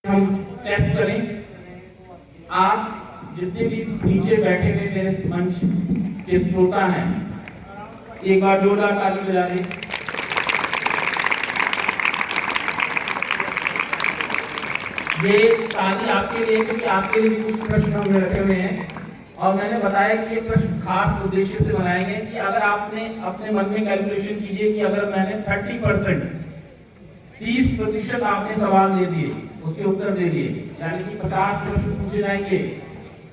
हम टेस्ट करें। आप जितने भी नीचे बैठे हुए मेरे मंच के श्रोता हैं, एक बार जोरदार ताली बजा दें। ये ताली आपके लिए, क्योंकि आपके लिए कुछ प्रश्न हम रखे हुए हैं और मैंने बताया कि ये प्रश्न खास उद्देश्य से बनाए गए कि अगर आपने अपने मन में कैलकुलेशन कीजिए कि अगर मैंने 30% आपने सवाल दे दिए, उसके उत्तर दे दिए, यानी कि 50 प्रश्न पूछे जाएंगे।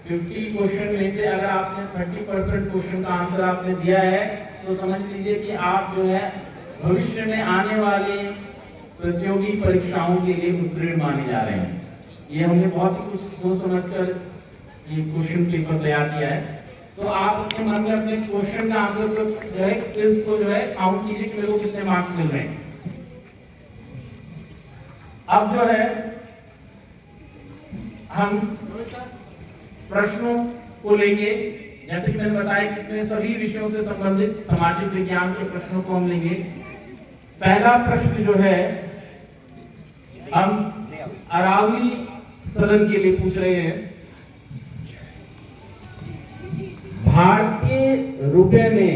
50 क्वेश्चन में से अगर आपने 30% क्वेश्चन का आंसर आपने दिया है तो समझ लीजिए कि आप जो है भविष्य में आने वाले प्रतियोगी परीक्षाओं के लिए उत्तीर्ण माने जा रहे हैं। ये हमने बहुत ही कुछ सोच समझकर ये क्वेश्चन पेपर तैयार किया है। तो आप अपने मन में अपने क्वेश्चन का आंसर को जो है क्विज को जो है काउंट कीजिए कि मेरे को कितने मार्क्स मिल रहे हैं। अब जो है हम प्रश्नों को लेंगे, जैसे कि मैंने बताया कि इसमें सभी विषयों से संबंधित सामाजिक विज्ञान के प्रश्नों को हम लेंगे। पहला प्रश्न जो है हम अरावली सदन के लिए पूछ रहे हैं। भारतीय रुपए में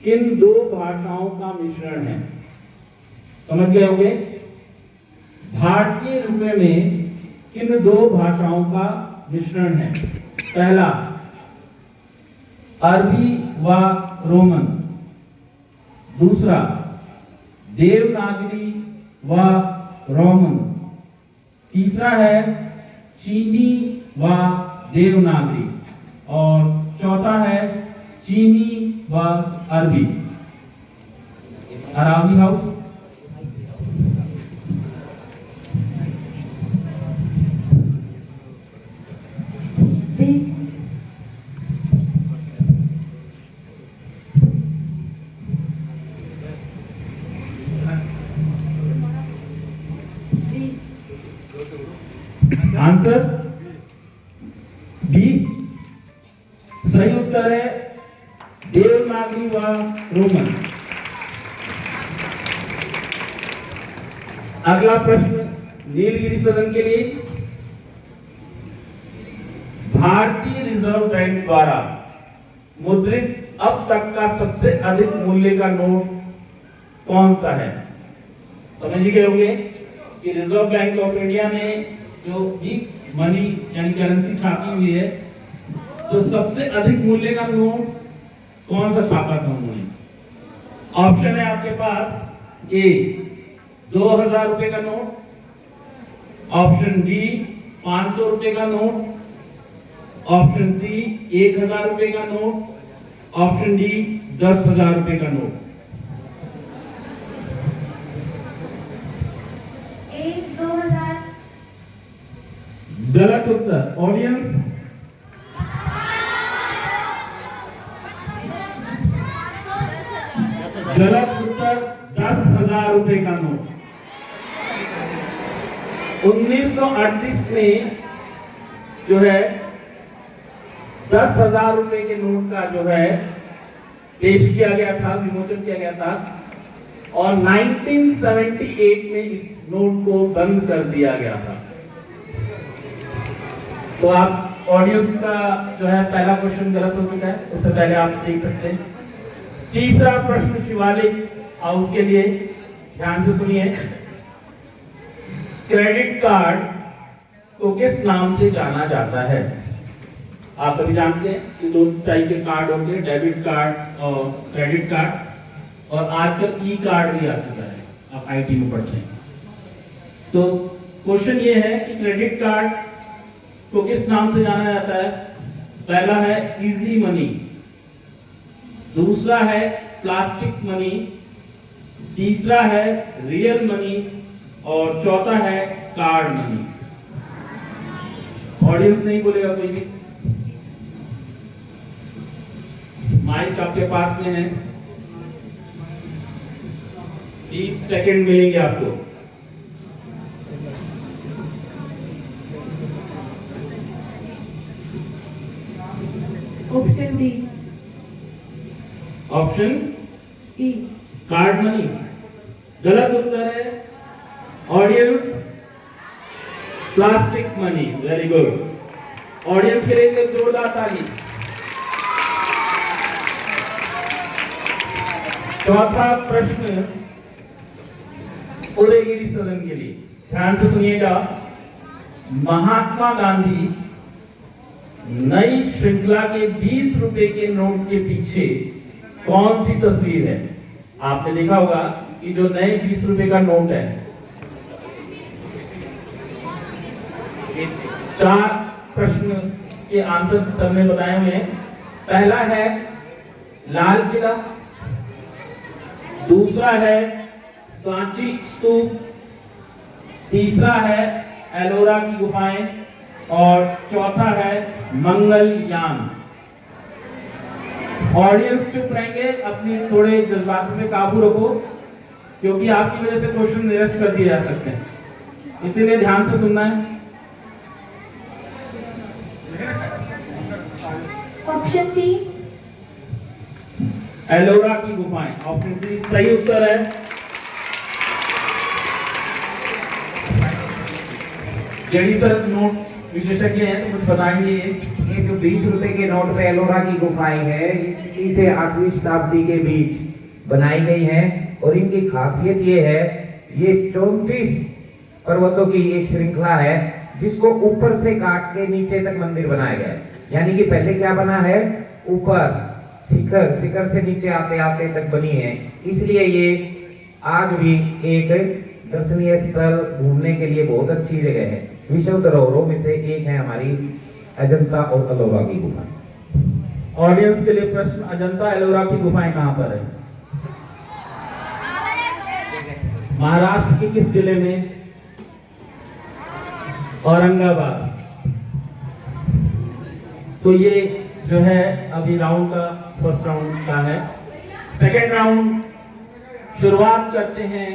किन दो भाषाओं का मिश्रण है? समझ गए होंगे। भारतीय रुपए में किन दो भाषाओं का मिश्रण है? पहला अरबी व रोमन, दूसरा देवनागरी व रोमन, तीसरा है चीनी व देवनागरी और चौथा है चीनी व अरबी। अरावली हाउस आंसर बी सही उत्तर है देवनागरी व रोमन। अगला प्रश्न नीलगिरी सदन के लिए। भारतीय रिजर्व बैंक द्वारा मुद्रित अब तक का सबसे अधिक मूल्य का नोट कौन सा है? समझ गए होंगे कि रिजर्व बैंक ऑफ इंडिया ने जो भी मनी यानी करेंसी छापी हुई है, तो सबसे अधिक मूल्य का नोट कौन सा छापा था उन्होंने? ऑप्शन है आपके पास, ए 2000 रुपए का नोट, ऑप्शन बी 500 रुपए का नोट, ऑप्शन सी 1000 रुपए का नोट, ऑप्शन डी 10,000 रुपए का नोट। गलत उत्तर। ऑडियंस गलत उत्तर 10,000 रुपए का नोट। 1938 में जो है 10,000 रुपए के नोट का जो है पेश किया गया था, विमोचन किया गया था और 1978 में इस नोट को बंद कर दिया गया था। तो आप ऑडियंस का जो है पहला क्वेश्चन गलत हो चुका है, उससे पहले आप देख सकते हैं। तीसरा प्रश्न शिवालिक हाउस के लिए, ध्यान से सुनिए। क्रेडिट कार्ड को किस नाम से जाना जाता है? आप सभी जानते हैं कि दो टाइप के कार्ड होते हैं, डेबिट कार्ड और क्रेडिट कार्ड, और आजकल ई कार्ड भी आ चुका है, आप आईटी में पढ़ते हैं। तो क्वेश्चन ये है कि क्रेडिट कार्ड को किस नाम से जाना जाता है? पहला है इजी मनी, दूसरा है प्लास्टिक मनी, तीसरा है रियल मनी और चौथा है कार्ड मनी। ऑडियंस नहीं बोलेगा कोई भी। माइक आपके पास में है, 30 सेकंड मिलेंगे आपको। Option D. Option E card money गलत उत्तर है। Audience plastic money. Very good. Audience के लिए एक जोरदार ताली। चौथा प्रश्न उदयगिरी सदन के लिए, ध्यान से सुनिएगा। महात्मा गांधी नई श्रृंखला के 20 रुपए के नोट के पीछे कौन सी तस्वीर है? आपने देखा होगा कि जो नए 20 रुपए का नोट है, 4 प्रश्न के आंसर सर ने बताए हुए हैं। पहला है लाल किला, दूसरा है सांची स्तूप, तीसरा है एलोरा की गुफाएं और चौथा है मंगलयान। ऑडियंस चुप रहेंगे, अपनी थोड़े जज्बात में काबू रखो, क्योंकि आपकी वजह से क्वेश्चन निरस्त कर दिए जा सकते हैं, इसीलिए ध्यान से सुनना है। ऑप्शन सी एलोरा की गुफाएं, ऑप्शन सी सही उत्तर है। जेडी सर नोट विशेषज्ञ हैं तो कुछ बताएंगे। ये जो 20 रुपए के नोट पे एलोरा की गुफाएं हैं, इसी से 8वीं शताब्दी के बीच बनाई गई हैं और इनकी खासियत ये है, ये 34 पर्वतों की एक श्रृंखला है जिसको ऊपर से काट के नीचे तक मंदिर बनाया गया है। यानी कि पहले क्या बना है, ऊपर शिखर से नीचे आते आते तक बनी है, इसलिए ये आज भी एक दर्शनीय स्थल, घूमने के लिए बहुत अच्छी जगह है। विश्व धरोहरों में से एक है हमारी अजंता और एलोरा की गुफा। ऑडियंस के लिए प्रश्न, अजंता एलोरा की गुफाएं कहां पर है? महाराष्ट्र के किस जिले में? औरंगाबाद। तो ये जो है अभी राउंड का फर्स्ट राउंड का है। सेकेंड राउंड शुरुआत करते हैं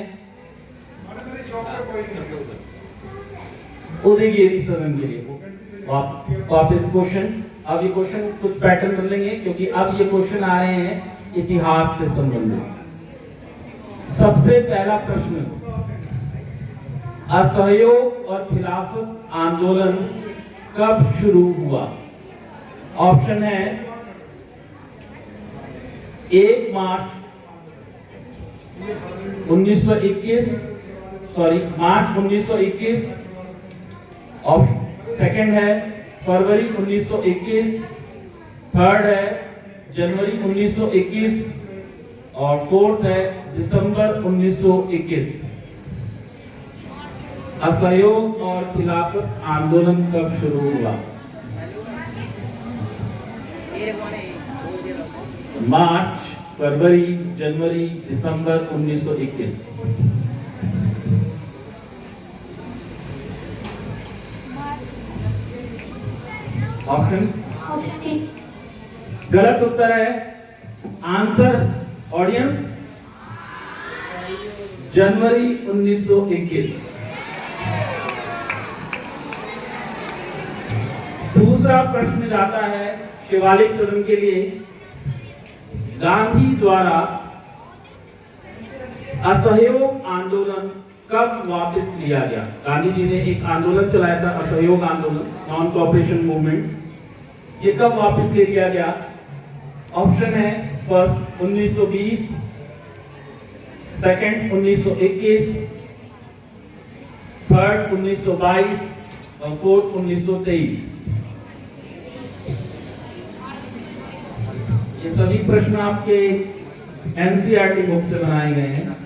उदयगिरी सदन के लिए। वापस क्वेश्चन, अब ये क्वेश्चन कुछ पैटर्न बदलेंगे क्योंकि अब ये क्वेश्चन आ रहे हैं इतिहास से संबंधित। सबसे पहला प्रश्न, असहयोग और खिलाफत आंदोलन कब शुरू हुआ? ऑप्शन है 1 मार्च 1921, मार्च 1921। सेकंड है फरवरी 1921, थर्ड है जनवरी 1921 और फोर्थ है दिसंबर 1921। असहयोग और खिलाफत आंदोलन कब शुरू हुआ? मार्च, फरवरी, जनवरी, दिसंबर 1921। ऑप्शन गलत उत्तर है। आंसर ऑडियंस जनवरी 1921। दूसरा प्रश्न जाता है शिवालिक सदन के लिए। गांधी द्वारा असहयोग आंदोलन कब वापस लिया गया? गांधी जी ने एक आंदोलन चलाया था, असहयोग आंदोलन, नॉन कोऑपरेशन मूवमेंट। ये कब वापस ले लिया गया? ऑप्शन है फर्स्ट 1920, सेकंड 1921, थर्ड 1922 और फोर्थ 1923। ये सभी प्रश्न आपके एनसीईआरटी बुक से बनाए गए हैं।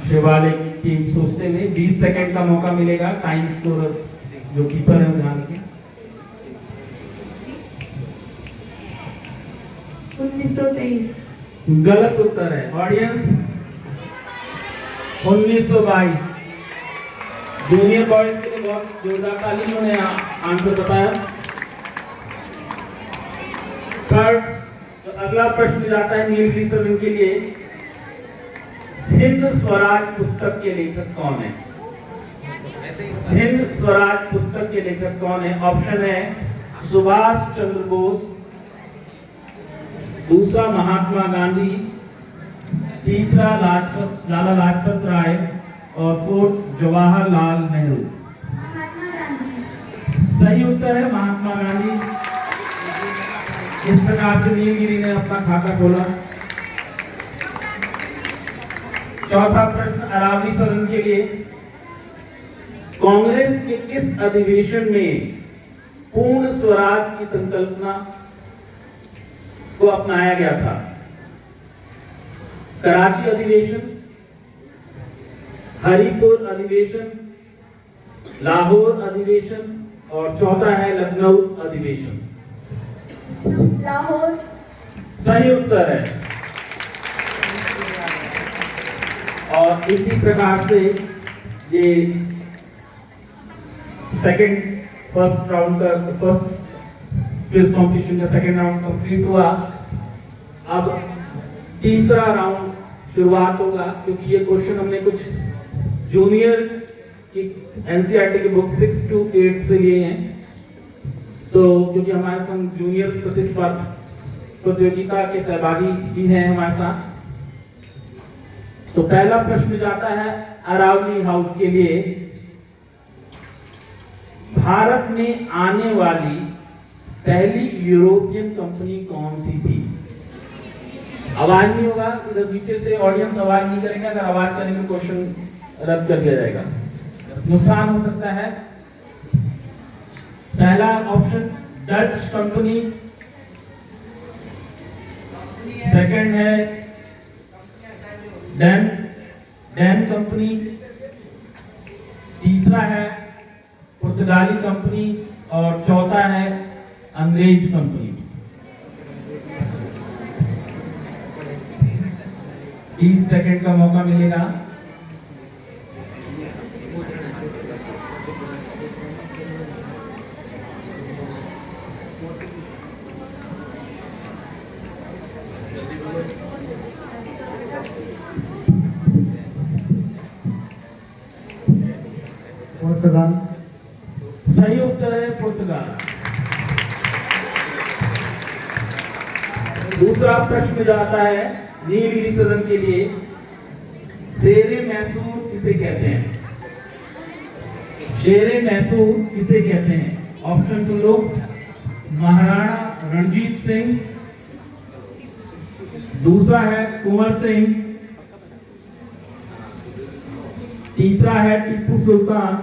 शिवालिक टीम सोचते हुए 20 सेकंड का मौका मिलेगा। टाइम स्टोर जो कीपर है ध्यान रखें। 1923 गलत उत्तर है। ऑडियंस 1922। जूनियर बॉयज के लिए बहुत जोरदार ताली, उन्होंने आंसर बताया। थर्ड, तो अगला प्रश्न जाता है नीलगिरी सदन के लिए। हिंद स्वराज पुस्तक के लेखक कौन है? हिंद स्वराज पुस्तक के लेखक कौन है? ऑप्शन है सुभाष चंद्र बोस, दूसरा महात्मा गांधी, तीसरा लाला लाजपत राय और फोर्थ जवाहरलाल नेहरू। महात्मा गांधी। सही उत्तर है महात्मा गांधी। इस प्रकार से नीलगिरी ने अपना खाता खोला। चौथा प्रश्न अरावली सदन के लिए, कांग्रेस के किस अधिवेशन में पूर्ण स्वराज की संकल्पना को अपनाया गया था? कराची अधिवेशन, हरिपुर अधिवेशन, लाहौर अधिवेशन और चौथा है लखनऊ अधिवेशन। लाहौर। सही उत्तर है। और इसी प्रकार से ये फर्स्ट राउंड का फर्स्ट क्विज कंपटीशन का सेकंड राउंड कंप्लीट हुआ। अब तीसरा राउंड शुरुआत होगा, क्योंकि ये क्वेश्चन हमने कुछ जूनियर की एनसीईआरटी की बुक 6 to 8 से लिए हैं। तो क्योंकि हमारे संग जूनियर प्रतियोगिता के सहभागी भी हैं हमारे साथ, तो पहला प्रश्न जाता है अरावली हाउस के लिए। भारत में आने वाली पहली यूरोपियन कंपनी कौन सी थी? आवाज नहीं होगा, इधर पीछे से ऑडियंस आवाज नहीं करेंगे। अगर आवाज करेंगे क्वेश्चन रद्द कर दिया जाएगा, नुकसान हो सकता है। पहला ऑप्शन डच कंपनी, सेकंड है डैन कंपनी, तीसरा है पुर्तगाली कंपनी और चौथा है अंग्रेज कंपनी। 30 सेकंड का मौका मिलेगा। पुर्तगाल। सही उत्तर है पुर्तगाल। दूसरा प्रश्न जाता है नीलगिरी सदन के लिए। शेरे मैसूर किसे कहते हैं? शेरे मैसूर किसे कहते हैं? ऑप्शन सुन लो। महाराणा रणजीत सिंह, दूसरा है कुंवर सिंह, तीसरा है टीपू सुल्तान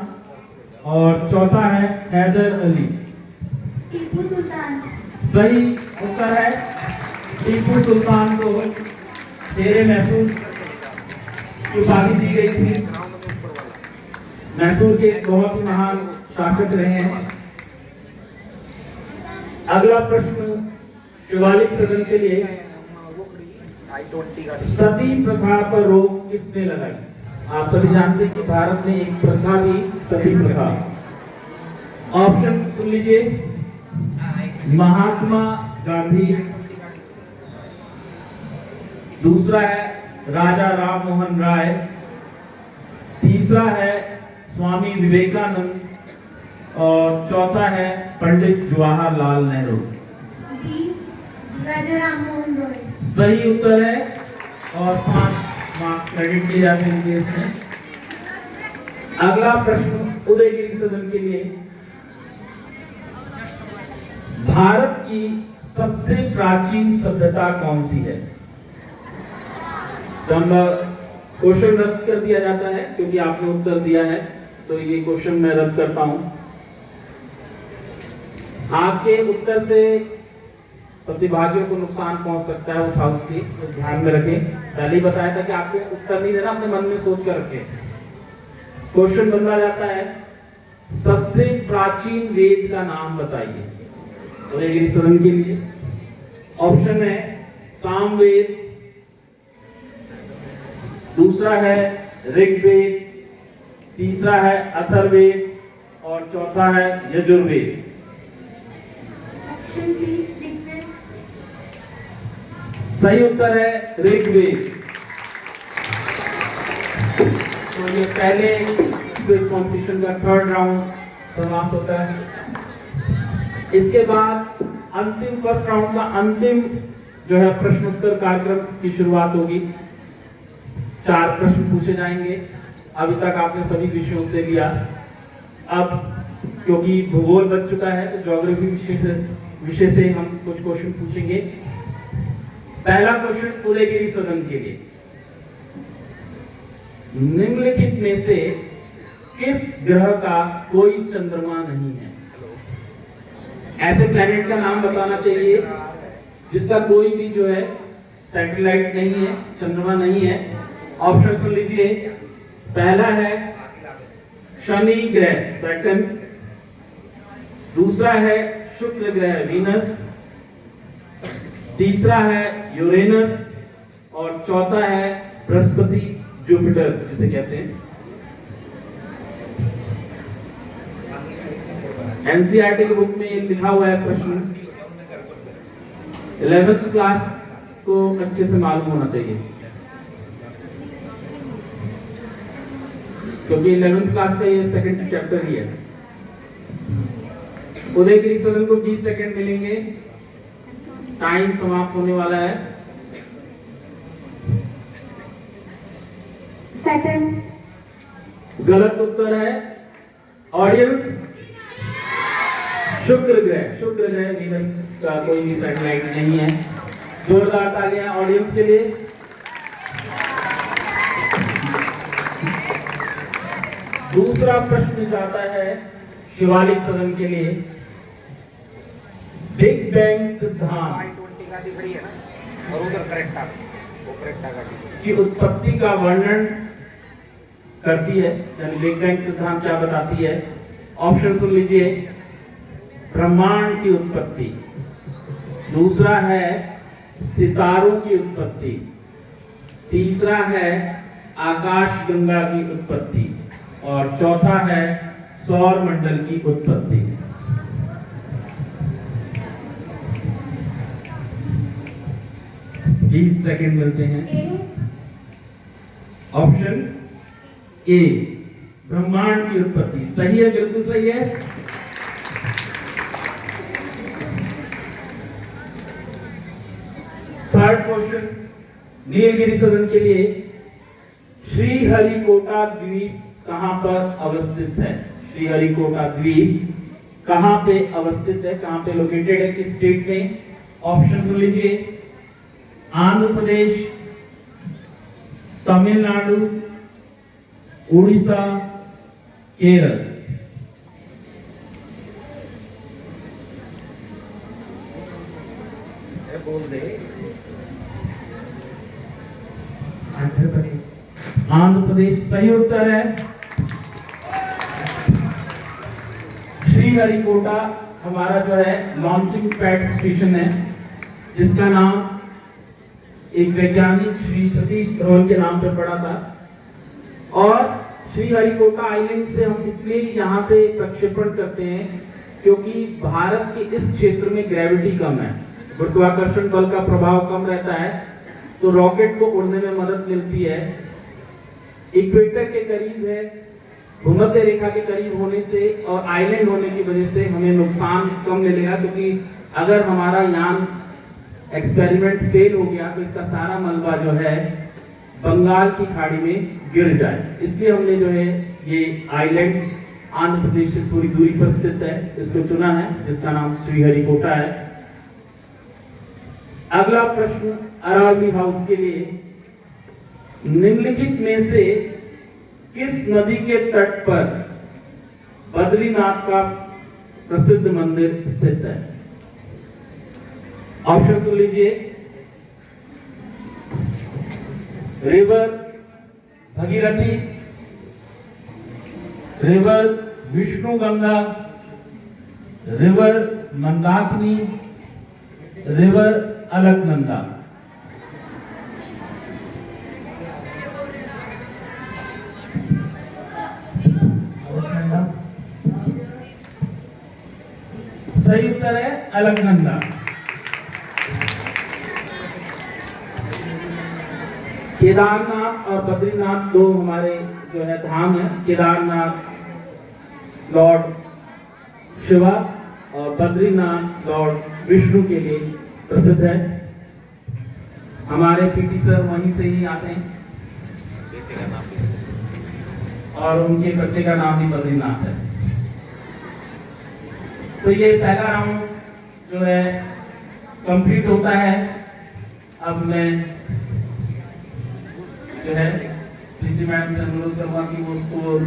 और चौथा है हैदर अली। टीपू सुल्तान। सही उत्तर है। टीपू सुल्तान को शेरे मैसूर की उपाधि दी गई थी। मैसूर के बहुत ही महान शासक रहे हैं। अगला प्रश्न शिवालिक सदन के लिए। सती प्रथा पर रोक किसने लगाई? आप सभी जानते हैं कि भारत में एक प्रथा थी, सती प्रथा। ऑप्शन सुन लीजिए। महात्मा गांधी, दूसरा है राजा राम मोहन राय, तीसरा है स्वामी विवेकानंद और चौथा है पंडित जवाहरलाल नेहरू। राजा राम मोहन रॉय। सही उत्तर है और 5 मार्क्स क्रेडिट किए जाते हैं केस में। अगला प्रश्न उदयगिरी सदन के लिए। भारत की सबसे प्राचीन सभ्यता कौन सी है? क्वेश्चन रद्द कर दिया जाता है क्योंकि आपने उत्तर दिया है, तो ये क्वेश्चन मैं रद्द करता हूं। आपके उत्तर से प्रतिभागियों को नुकसान पहुंच सकता है उस हाउस की, तो ध्यान में रखें। पहले ही बताया था कि आपको उत्तर नहीं देना, अपने मन में सोच कर रखें। क्वेश्चन बदला जाता है, सबसे प्राचीन वेद का नाम बताइए उदयगिरी सदन के लिए। ऑप्शन है सामवेद, दूसरा है ऋग्वेद, तीसरा है अथर्ववेद और चौथा है यजुर्वेद। Option B Rigveda. सही उत्तर है ऋग्वेद। तो ये पहले क्विज कंपटीशन का थर्ड राउंड समाप्त होता है। इसके बाद अंतिम फर्स्ट राउंड का अंतिम जो है प्रश्नोत्तर कार्यक्रम की शुरुआत होगी। 4 प्रश्न पूछे जाएंगे अभी तक आपने सभी विषयों से लिया। अब क्योंकि भूगोल बच चुका है तो ज्योग्राफी विषय से हम कुछ क्वेश्चन पूछेंगे। पहला क्वेश्चन उदयगिरी सदन के लिए, निम्नलिखित में से किस ग्रह का कोई चंद्रमा नहीं है? ऐसे प्लैनेट का नाम बताना चाहिए जिसका कोई भी जो है सैटेलाइट नहीं है, चंद्रमा नहीं है। ऑप्शन सुन लीजिए। पहला है शनि ग्रह, सैटर्न। दूसरा है शुक्र ग्रह, वीनस। तीसरा है यूरेनस और चौथा है बृहस्पति, जुपिटर जिसे कहते हैं। एनसीईआरटी की बुक में लिखा हुआ है प्रश्न, 11th क्लास को अच्छे से मालूम होना चाहिए क्योंकि 11th क्लास का ये सेकंड चैप्टर ही है। उदयगिरी सदन को 20 सेकंड मिलेंगे, टाइम समाप्त होने वाला है। सैटर्न। गलत उत्तर है ऑडियंस, शुक्र ग्रह, वीनस का कोई भी सैटेलाइट नहीं है। जोरदार तालियां ऑडियंस के लिए। दूसरा प्रश्न जाता है शिवालिक सदन के लिए। बिग बैंग सिद्धांत की उत्पत्ति का वर्णन करती है, यानी बिग बैंग सिद्धांत क्या बताती है? ऑप्शन सुन लीजिए। ब्रह्मांड की उत्पत्ति, दूसरा है सितारों की उत्पत्ति, तीसरा है आकाश गंगा की उत्पत्ति और चौथा है सौर मंडल की उत्पत्ति। ए। 20 सेकंड मिलते हैं। ए। ऑप्शन ए, ब्रह्मांड की उत्पत्ति सही है, बिल्कुल सही है। थर्ड क्वेश्चन नीलगिरी सदन के लिए, श्रीहरिकोटा द्वीप कहां पर अवस्थित है? श्रीहरिकोटा द्वीप कहां पे अवस्थित है, कहां पे लोकेटेड है, किस स्टेट में? ऑप्शन सुन लीजिए। आंध्र प्रदेश, तमिलनाडु, उड़ीसा, केरल। बोल दे। आंध्र प्रदेश सही उत्तर है। श्रीहरिकोटा हमारा जो है लॉन्चिंग पैड स्टेशन है, जिसका नाम एक वैज्ञानिक श्री सतीश धवन के नाम पर पड़ा था। और श्रीहरिकोटा आइलैंड से हम इसलिए यहाँ से प्रक्षेपण करते हैं क्योंकि भारत के इस क्षेत्र में ग्रेविटी कम है, गुरुत्वाकर्षण बल का प्रभाव कम रहता है, तो रॉकेट को उड़ने में मदद मिलती है। इक्वेटर के करीब है, भूमध्य रेखा के करीब होने से और आइलैंड होने की वजह से हमें नुकसान कम मिलेगा, क्योंकि अगर हमारा यान एक्सपेरिमेंट फेल हो गया तो इसका सारा मलबा जो है बंगाल की खाड़ी में गिर जाए। इसलिए हमने जो है ये आइलैंड आंध्र प्रदेश से थोड़ी दूरी पर स्थित है, इसको चुना है, जिसका नाम श्रीहरिकोटा है। अगला प्रश्न अरावली हाउस के लिए, निम्नलिखित में से किस नदी के तट पर बद्रीनाथ का प्रसिद्ध मंदिर स्थित है? ऑप्शन सुन लीजिए। River Bhagirathi, river Vishnu Ganga, river Mandakini, river Alaknanda. सही उत्तर है अलकनंदा। केदारनाथ और बद्रीनाथ दो हमारे जो है धाम है। केदारनाथ लॉर्ड शिवा और बद्रीनाथ लॉर्ड विष्णु के लिए प्रसिद्ध है। हमारे पीटी सर वहीं से ही आते हैं। और उनके बच्चे का नाम भी बद्रीनाथ है। तो ये पहला राउंड जो है कंप्लीट होता है। अब मैं जो है प्रीति मैडम से अनुरोध करूंगा कि वो स्कोर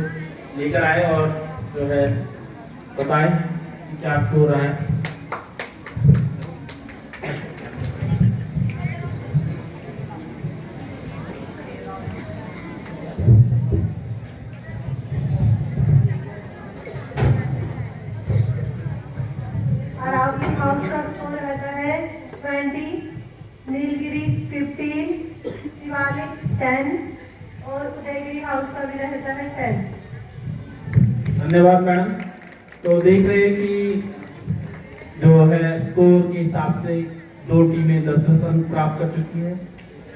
लेकर आए और जो है बताएं कि क्या स्कोर रहा है। अरावली हाउस का स्कोर रहता है 20, नीलगिरी 15, शिवालिक 10 और उदयगिरी हाउस का भी रहता है 10। धन्यवाद मैडम। तो देख रहे हैं कि जो है स्कोर के हिसाब से दो टीमें 10-10 अंक प्राप्त कर चुकी है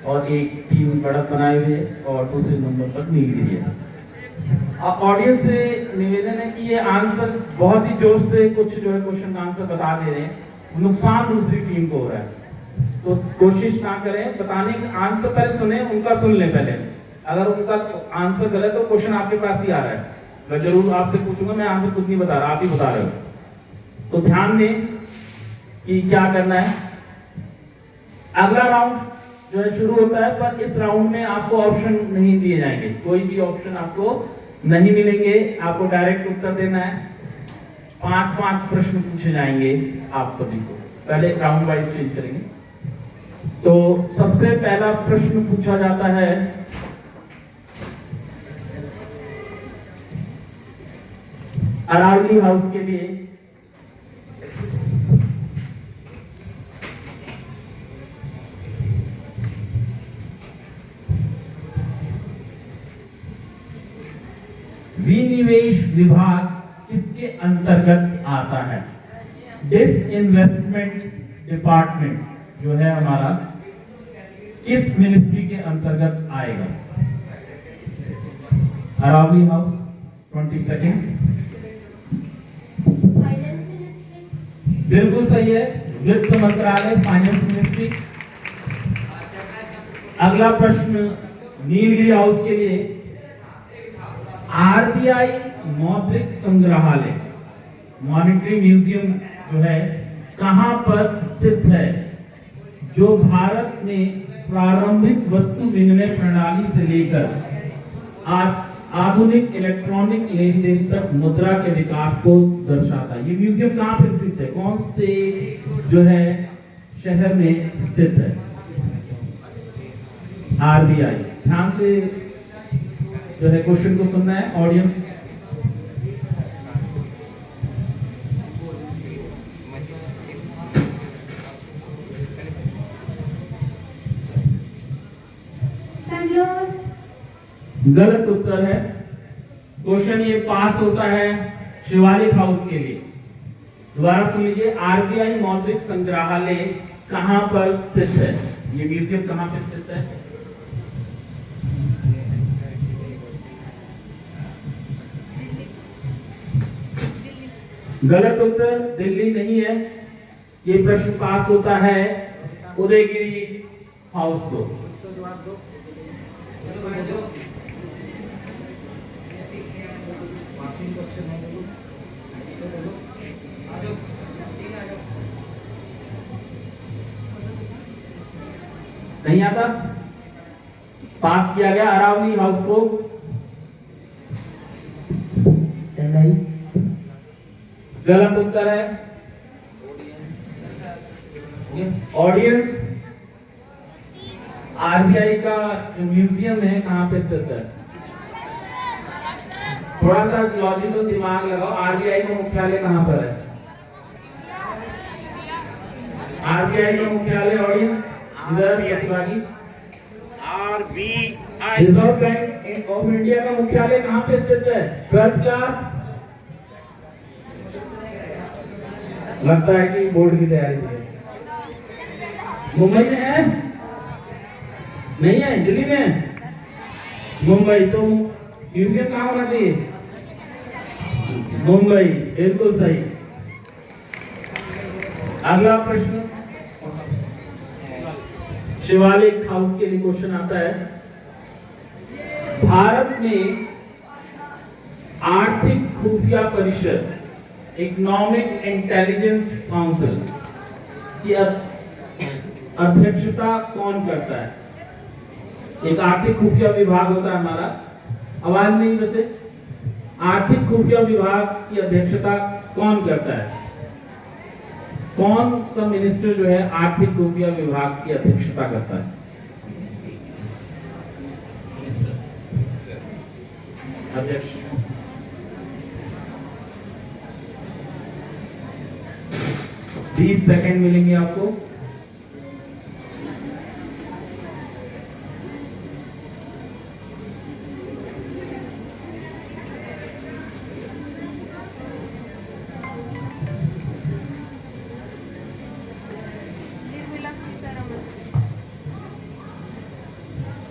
और एक टीम बढ़त बनाए हुए है और दूसरे नंबर पर नीलगिरी है। ऑडियंस से निवेदन है कि ये आंसर बहुत ही जोश से कुछ जो है क्वेश्चन का आंसर बता दे रहे हैं, नुकसान दूसरी टीम को हो रहा है। तो कोशिश ना करें बताने के, आंसर पहले सुने, उनका सुन लें पहले। अगर उनका आंसर गलत तो क्वेश्चन आपके पास ही आ रहा है, मैं जरूर आपसे पूछूंगा, मैं आंसर खुद नहीं बता रहा, आप ही बता रहे हो। तो ध्यान दें कि क्या करना है। अगला राउंड जो है शुरू होता है, पर इस राउंड में आपको ऑप्शन नहीं दिए जाएंगे, कोई भी ऑप्शन आपको नहीं मिलेंगे, आपको डायरेक्ट उत्तर देना है। 5-5 प्रश्न पूछे जाएंगे आप सभी को। पहले राउंड वाइज चेंज करेंगे। तो सबसे पहला प्रश्न पूछा जाता है अरावली हाउस के लिए। विनिवेश विभाग किसके अंतर्गत आता है? डिसइन्वेस्टमेंट डिपार्टमेंट जो है हमारा किस मिनिस्ट्री के अंतर्गत आएगा? Aravali house 20 second. Finance ministry. बिल्कुल सही है, वित्त मंत्रालय, फाइनेंस मिनिस्ट्री। अगला प्रश्न नीलगिरी हाउस के लिए। आरबीआई मौद्रिक संग्रहालय, मॉनेटरी म्यूजियम जो है कहां पर स्थित है, जो भारत में प्रारंभिक वस्तु विनिमय प्रणाली से लेकर आधुनिक इलेक्ट्रॉनिक लेन देन तक मुद्रा के विकास को दर्शाता है। ये म्यूजियम कहां पर स्थित है, कौन से जो है शहर में स्थित है? आरबीआई। ध्यान से जो है क्वेश्चन को सुनना है ऑडियंस। बैंगलोर। गलत उत्तर है। क्वेश्चन ये पास होता है शिवालिक हाउस के लिए। दोबारा सुन लीजिए, आरबीआई मौद्रिक संग्रहालय कहां पर स्थित है? ये म्यूजियम कहां पर स्थित है? गलत उत्तर, दिल्ली नहीं है। ये प्रश्न पास होता है उदयगिरी हाउस को। नहीं आता? पास किया गया अरावली हाउस को। चेन्नई। गलत उत्तर है। ऑडियंस, आरबीआई का जो म्यूजियम है कहां पे स्थित है? थोड़ा सा लॉजिकल दिमाग लगाओ, आरबीआई का मुख्यालय कहां पर है? आरबीआई का मुख्यालय ऑडियंस इधर प्रतिभागी, RBI reserve bank of India का मुख्यालय कहां पे स्थित है? 12th class. लगता है कि बोर्ड की तैयारी है। मुंबई में है? नहीं है, दिल्ली में है। मुंबई। तो म्यूजियम कहां होना चाहिए? मुंबई। बिल्कुल सही। अगला प्रश्न शिवालिक हाउस के लिए क्वेश्चन आता है। भारत में आर्थिक खुफिया परिषद, इकोनॉमिक इंटेलिजेंस काउंसिल की अध्यक्षता कौन करता है? एक आर्थिक खुफिया विभाग होता है हमारा, आवाज नहीं वैसे, आर्थिक खुफिया विभाग की अध्यक्षता कौन करता है? कौन सा मिनिस्टर जो है आर्थिक खुफिया विभाग की अध्यक्षता करता है? अध्यक्ष 20 सेकंड मिलेंगे आपको।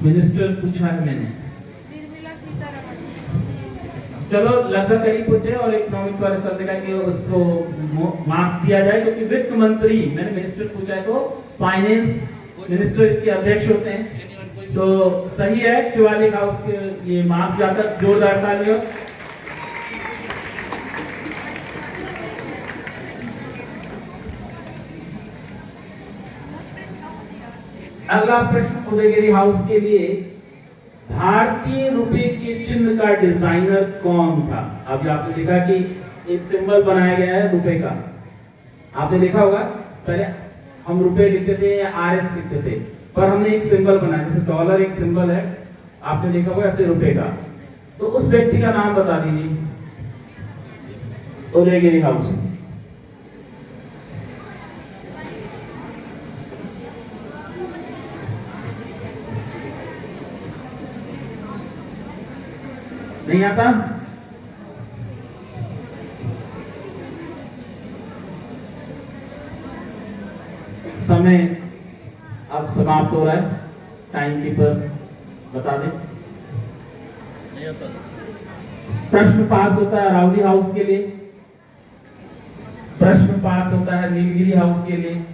मिनिस्टर पूछा है मैंने, चलो लगभग करीब पूछे और इकोनॉमिक्स वाले सर ने कि उसको मार्क्स दिया जाए क्योंकि वित्त मंत्री, मैंने मिनिस्टर पूछा है तो फाइनेंस मिनिस्टर इसके अध्यक्ष होते हैं, तो सही है। शिवालिक हाउस के ये मार्क्स जाकर जोरदार तालियों। अगला प्रश्न उदयगिरी हाउस के लिए, भारतीय रुपए के चिन्ह का डिजाइनर कौन था? अभी आपने देखा कि एक सिंबल बनाया गया है रुपए का, आपने देखा होगा पहले हम रुपए लिखते थे या आरएस लिखते थे, पर हमने एक सिंबल बनाया, जैसे डॉलर एक सिंबल है, आपने देखा होगा ऐसे रुपए का, तो उस व्यक्ति का नाम बता दीजिए। उदयगिरी हाउस नहीं आता? समय अब समाप्त हो रहा है, टाइम कीपर बता दे। प्रश्न पास होता है रावली हाउस के लिए, प्रश्न पास होता है नीलगिरी हाउस के लिए।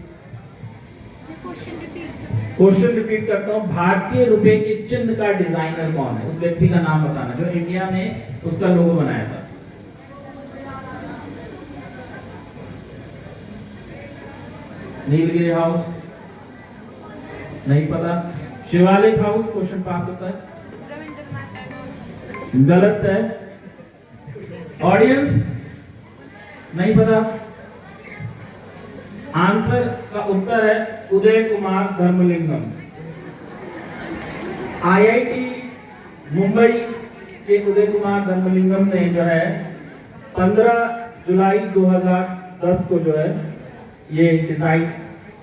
क्वेश्चन रिपीट करता हूं, भारतीय रुपए के चिन्ह का डिजाइनर कौन है? उस व्यक्ति का नाम बताना जो इंडिया में उसका लोगो बनाया था। नीलगिरी हाउस नहीं पता। शिवालिक हाउस क्वेश्चन पास होता है, गलत है। ऑडियंस नहीं पता, आंसर का उत्तर है उदय कुमार धर्मलिंगम। आईआईटी मुंबई के उदय कुमार धर्मलिंगम ने जो है 15 जुलाई 2010 को जो है ये डिसाइड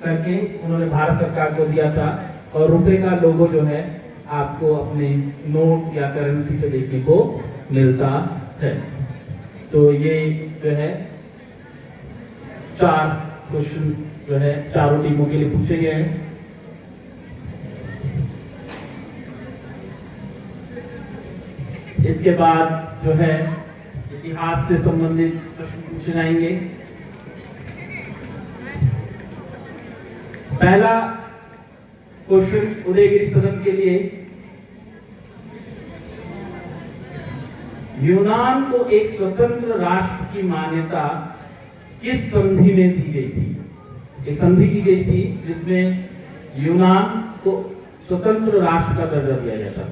करके उन्होंने भारत सरकार को दिया था, और रुपए का लोगो जो है आपको अपने नोट या करेंसी पे देखने को मिलता है। तो ये जो है 4 क्वेश्चन जो है चारों टीमों के लिए पूछे गए हैं। इसके बाद जो है इतिहास से संबंधित प्रश्न पूछे जाएंगे। पहला क्वेश्चन उदयगिरी सदन के लिए, यूनान को एक स्वतंत्र राष्ट्र की मान्यता किस संधि में दी गई थी? एक संधि की गई थी जिसमें यूनान को स्वतंत्र राष्ट्र का दर्जा दिया गया था।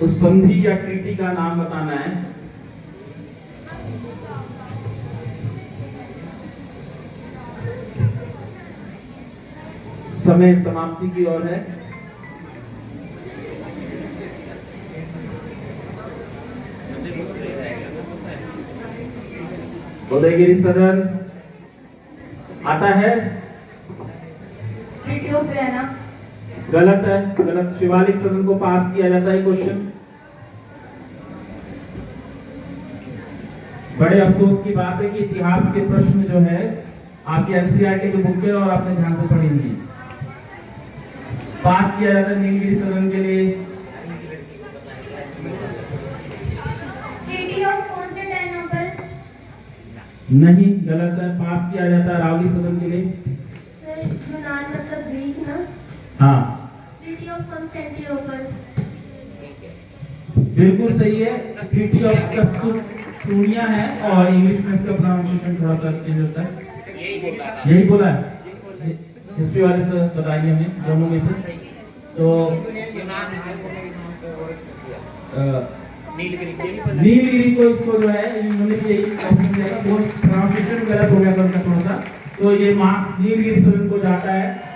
उस संधि या ट्रीटी का नाम बताना है। समय समाप्ति की ओर है। उदयगिरी सदन आता है? गलत है, गलत। शिवालिक सदन को पास किया जाता है क्वेश्चन। बड़े अफसोस की बात है कि इतिहास के प्रश्न जो है आपके एनसीईआरटी के बुक के और आपने ध्यान से पढ़ी नहीं। पास किया जाता है नीलगिरी सदन के लिए। नहीं, गलत है। पास किया जाता है रावली सदन के लिए। हाँ Treaty of Constantinople. बिल्कुल सही है, ट्रीटी ऑफ कस्तूरिया है और इंग्लिश में इसका प्रोनाउंसिएशन थोड़ा सा चेंज होता है। यही बोला है, हिस्ट्री वाले से बताइए हमें दोनों में से। तो नीलगिरी को इसको जो है इन्होंने भी यही ऑप्शन दिया था, वो प्रोनाउंसिएशन गलत हो गया था उनका थोड़ा सा, तो ये मार्क्स नीलगिरी सदन को जाता है।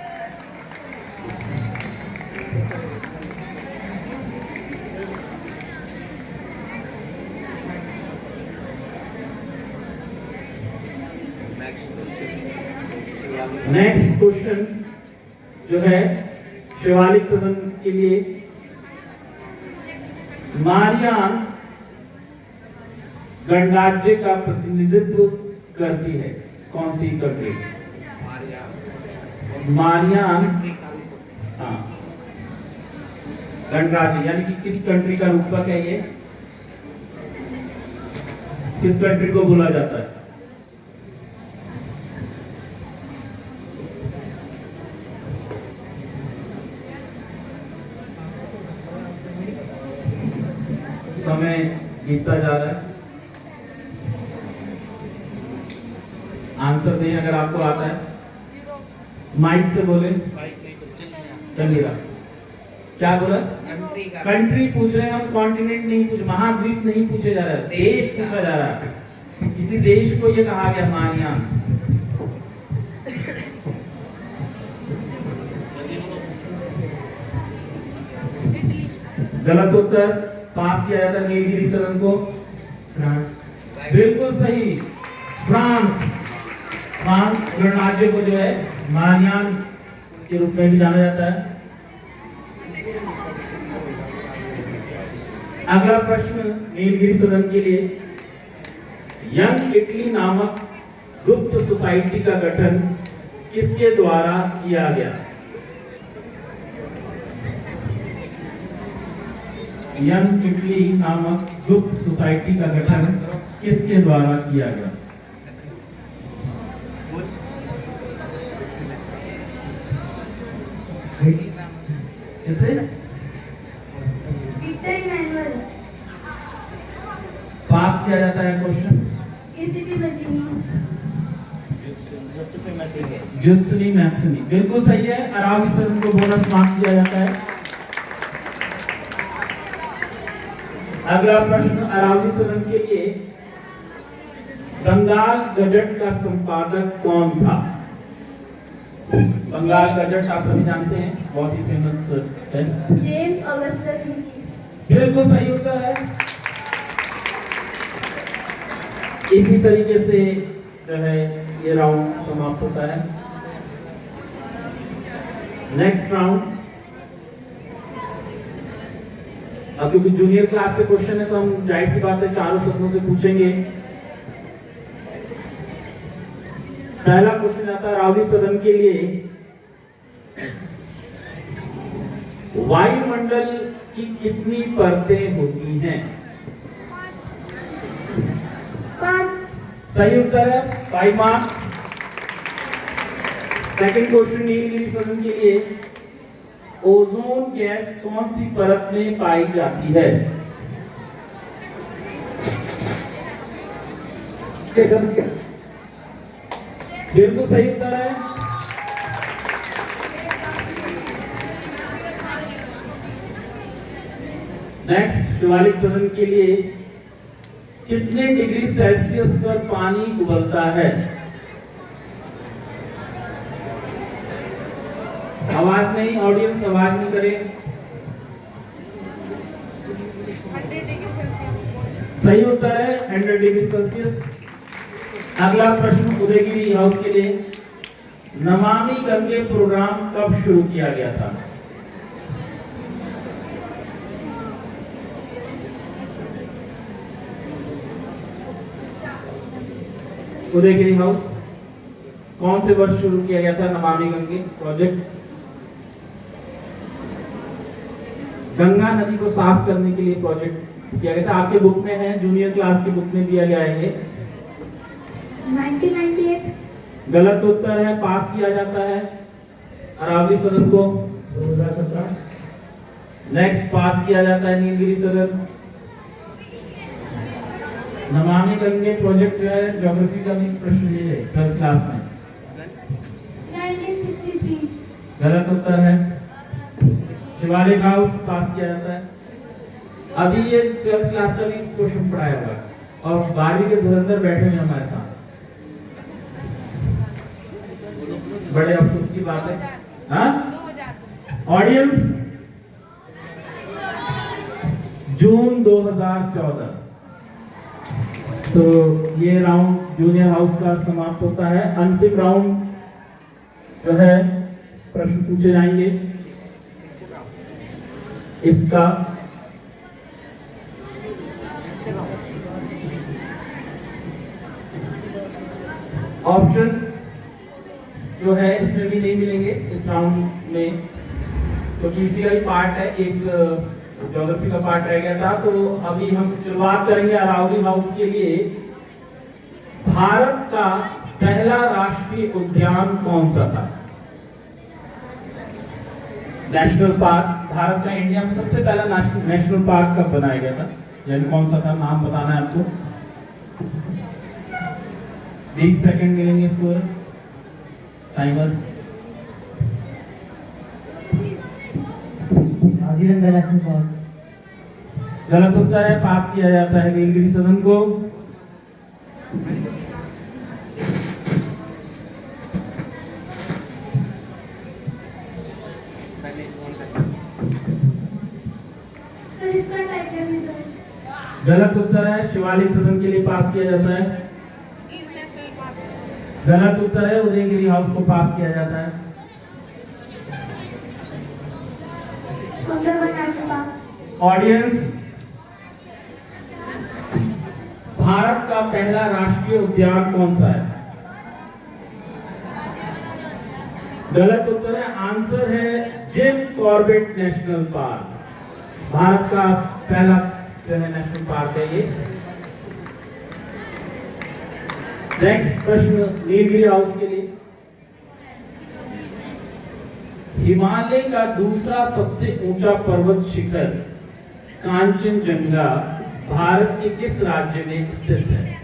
नेक्स्ट क्वेश्चन जो है शिवालिक सदन के लिए, मारियान गणराज्य का प्रतिनिधित्व करती है कौन सी कंट्री? मारियान, हाँ, गणराज्य यानी कि किस कंट्री का रूपक है ये? किस कंट्री को बोला जाता है? समय बीतता जा रहा है, आंसर दें अगर आपको आता है, माइक से बोले। चलिएगा, क्या बोला? कंट्री पूछ रहे हैं हम, कॉन्टिनेंट नहीं पूछ, महाद्वीप नहीं पूछे जा रहा है, देश पूछा जा रहा है। किसी देश को ये कहा गया मारियान। गलत उत्तर, पास किया जाता है नीलगिरी सदन को फ्रांस। बिल्कुल सही, फ्रांस। फ्रांस गणराज्य को जो है मारियान के रूप में भी जाना जाता है। अगला प्रश्न नीलगिरी सदन के लिए, यंग इटली नामक गुप्त सोसाइटी का गठन किसके द्वारा किया गया? यंग इटली नामक गुप्त सोसाइटी का गठन किसके द्वारा किया गया? किसे? Victor Emmanuel. पास किया जाता है क्वेश्चन। Giuseppe Mazzini. जुस्नी मैक्सिनी, बिल्कुल सही है। अरावी सदन को बोनस मार्क्स दिया जाता है। अगला प्रश्न अरावी सदन के लिए, बंगाल गजट का संपादक कौन था? बंगाल गजट आप सभी जानते हैं, बहुत ही फेमस है। James Augustus Hinckley. बिल्कुल सही उत्तर है। इसी तरीके से जो है ये राउंड समाप्त होता है। नेक्स्ट राउंड, अब क्योंकि जूनियर क्लास के क्वेश्चन है तो हम जाहिर सी बात है चारों सदनों से पूछेंगे। पहला क्वेश्चन आता है अरावली सदन के लिए, वायुमंडल की कितनी परतें होती हैं? 5. सही उत्तर है, 5 मार्क्स। सेकंड क्वेश्चन नीलगिरी सदन के लिए, ओजोन गैस कौन सी परत में पाई जाती है? बिल्कुल सही उत्तर है। नेक्स्ट शिवालिक सदन के लिए, कितने डिग्री सेल्सियस पर पानी उबलता है? आवाज नहीं, ऑडियंस आवाज नहीं करें। सही उत्तर है 100 डिग्री सेल्सियस। अगला प्रश्न उदयगिरी हाउस के लिए, नमामि गंगे प्रोग्राम कब शुरू किया गया था? उदयगिरी हाउस, कौन से वर्ष शुरू किया गया था नमामि गंगे प्रोजेक्ट? गंगा नदी को साफ करने के लिए प्रोजेक्ट किया गया था। आपके बुक में है, जूनियर क्लास की बुक में दिया गया है ये। 1998. गलत उत्तर है, पास किया जाता है अरावली सदन को। 2017। नेक्स्ट पास किया जाता है नीलगिरी सदन। नमामि गंगे प्रोजेक्ट जो है ज्योग्राफी का भी प्रश्न ये है 12th क्लास में। 1963। गलत उत्तर है। शिवालिक हाउस पास किया जाता है। अभी ये 12th क्लास का भी क्वेश्चन पढ़ाया हुआ और 12वीं के धुरंधर बैठे हुए हमारे साथ। बड़े अफसोस की बात है। हाँ ऑडियंस, जून 2014। तो ये राउंड जूनियर हाउस का समाप्त होता है। अंतिम राउंड जो है प्रश्न पूछे जाएंगे इसका। ऑप्शन जो है इसमें भी नहीं मिलेंगे इस राउंड में, क्योंकि इसी का ही पार्ट है, एक ज्योग्राफी का पार्ट रह गया था। तो अभी हम शुरुआत करेंगे अरावली हाउस के लिए। भारत का पहला राष्ट्रीय उद्यान कौन सा था? नेशनल पार्क भारत का इंडिया में सबसे पहला नेशनल पार्क कब बनाया गया था, यानी कौन सा था, नाम बताना है आपको। 20 सेकंड मिलेंगे इसको। टाइमर। Kaziranga national park. गलत उत्तर है। पास किया जाता है नीलगिरी सदन को। सर इसका टाइटल भी सर। गलत उत्तर है। शिवालिक सदन के लिए पास किया जाता है। गलत उत्तर है। उदयगिरी हाउस को पास किया जाता है। Sundarban national park. Audience, Bharat का पहला राष्ट्रीय उद्यान कौन सा है? गलत उत्तर है। आंसर है Jim Corbett national park. Bharat का पहला जो है नेशनल पार्क है ये। नेक्स्ट प्रश्न नीलगिरी हाउस के लिए। हिमालय का दूसरा सबसे ऊंचा पर्वत शिखर कांचनजंगा भारत के किस राज्य में स्थित है?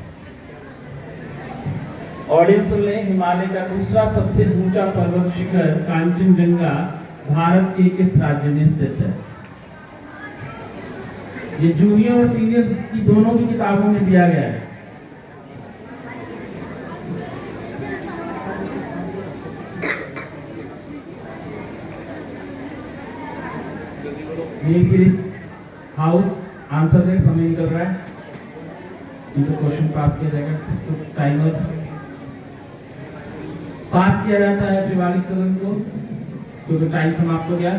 ऑडियंस सुन लें, हिमालय का दूसरा सबसे ऊंचा पर्वत शिखर कांचनजंगा भारत के किस राज्य में स्थित है? ये जूनियर और सीनियर की दोनों की किताबों में दिया गया है। नीलगिरी हाउस आंसर दें, समय निकल रहा है। इनको क्वेश्चन पास किया जाएगा। तो टाइमर पास किया जाता है शिवालिक सदन को, क्योंकि टाइम समाप्त हो गया।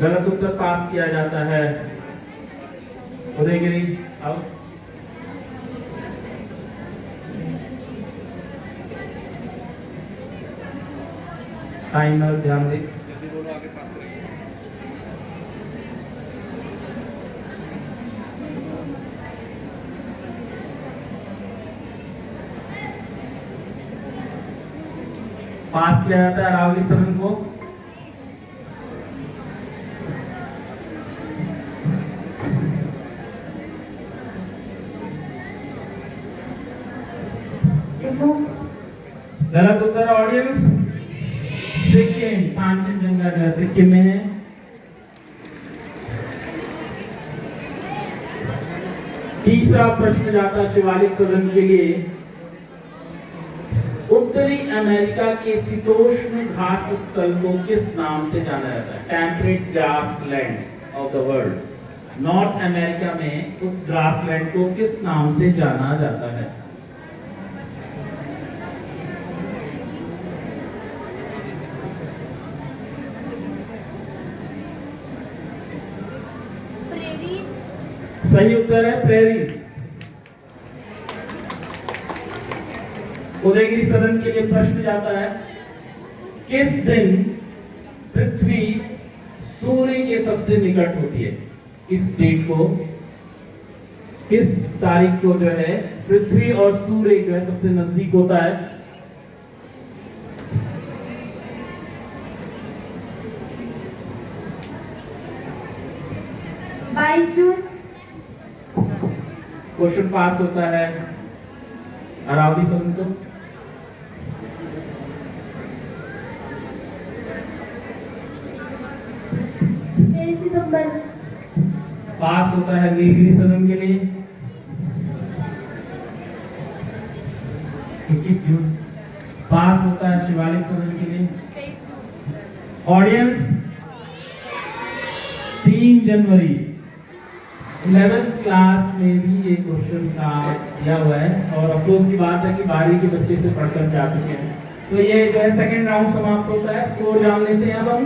गलत उत्तर पास किया जाता है उदयगिरी हाउस। टाइमर ध्यान दें। पास किया जाता है अरावली सदन को। गलत उत्तर ऑडियंस, सिक्किम। कांचनजंगा जो है सिक्किम में है। तीसरा प्रश्न जाता है शिवालिक सदन के लिए। उत्तरी अमेरिका के शीतोष्ण घास स्थल को किस नाम से जाना जाता है? Temperate grassland of the world. North America में उस ग्रासलैंड को किस नाम से जाना जाता है? सही उत्तर है प्रेरीज। उदयगिरी सदन के लिए प्रश्न जाता है, किस दिन पृथ्वी सूर्य के सबसे निकट होती है? इस डेट को, किस तारीख को जो है पृथ्वी और सूर्य जो है सबसे नजदीक होता है? 22 जून। क्वेश्चन पास होता है अरावली सदन को। 23 सितंबर। पास होता है नीलगिरी सदन के लिए 21 जून। पास होता है शिवालिक सदन के लिए ऑडियंस 3 जनवरी। 11th क्लास में भी ये क्वेश्चन का दिया हुआ है और अफसोस की बात है कि बाहरी के बच्चे से पढ़कर जा चुके हैं। तो ये जो है सेकंड राउंड समाप्त होता है। स्कोर जान लेते हैं अब हम।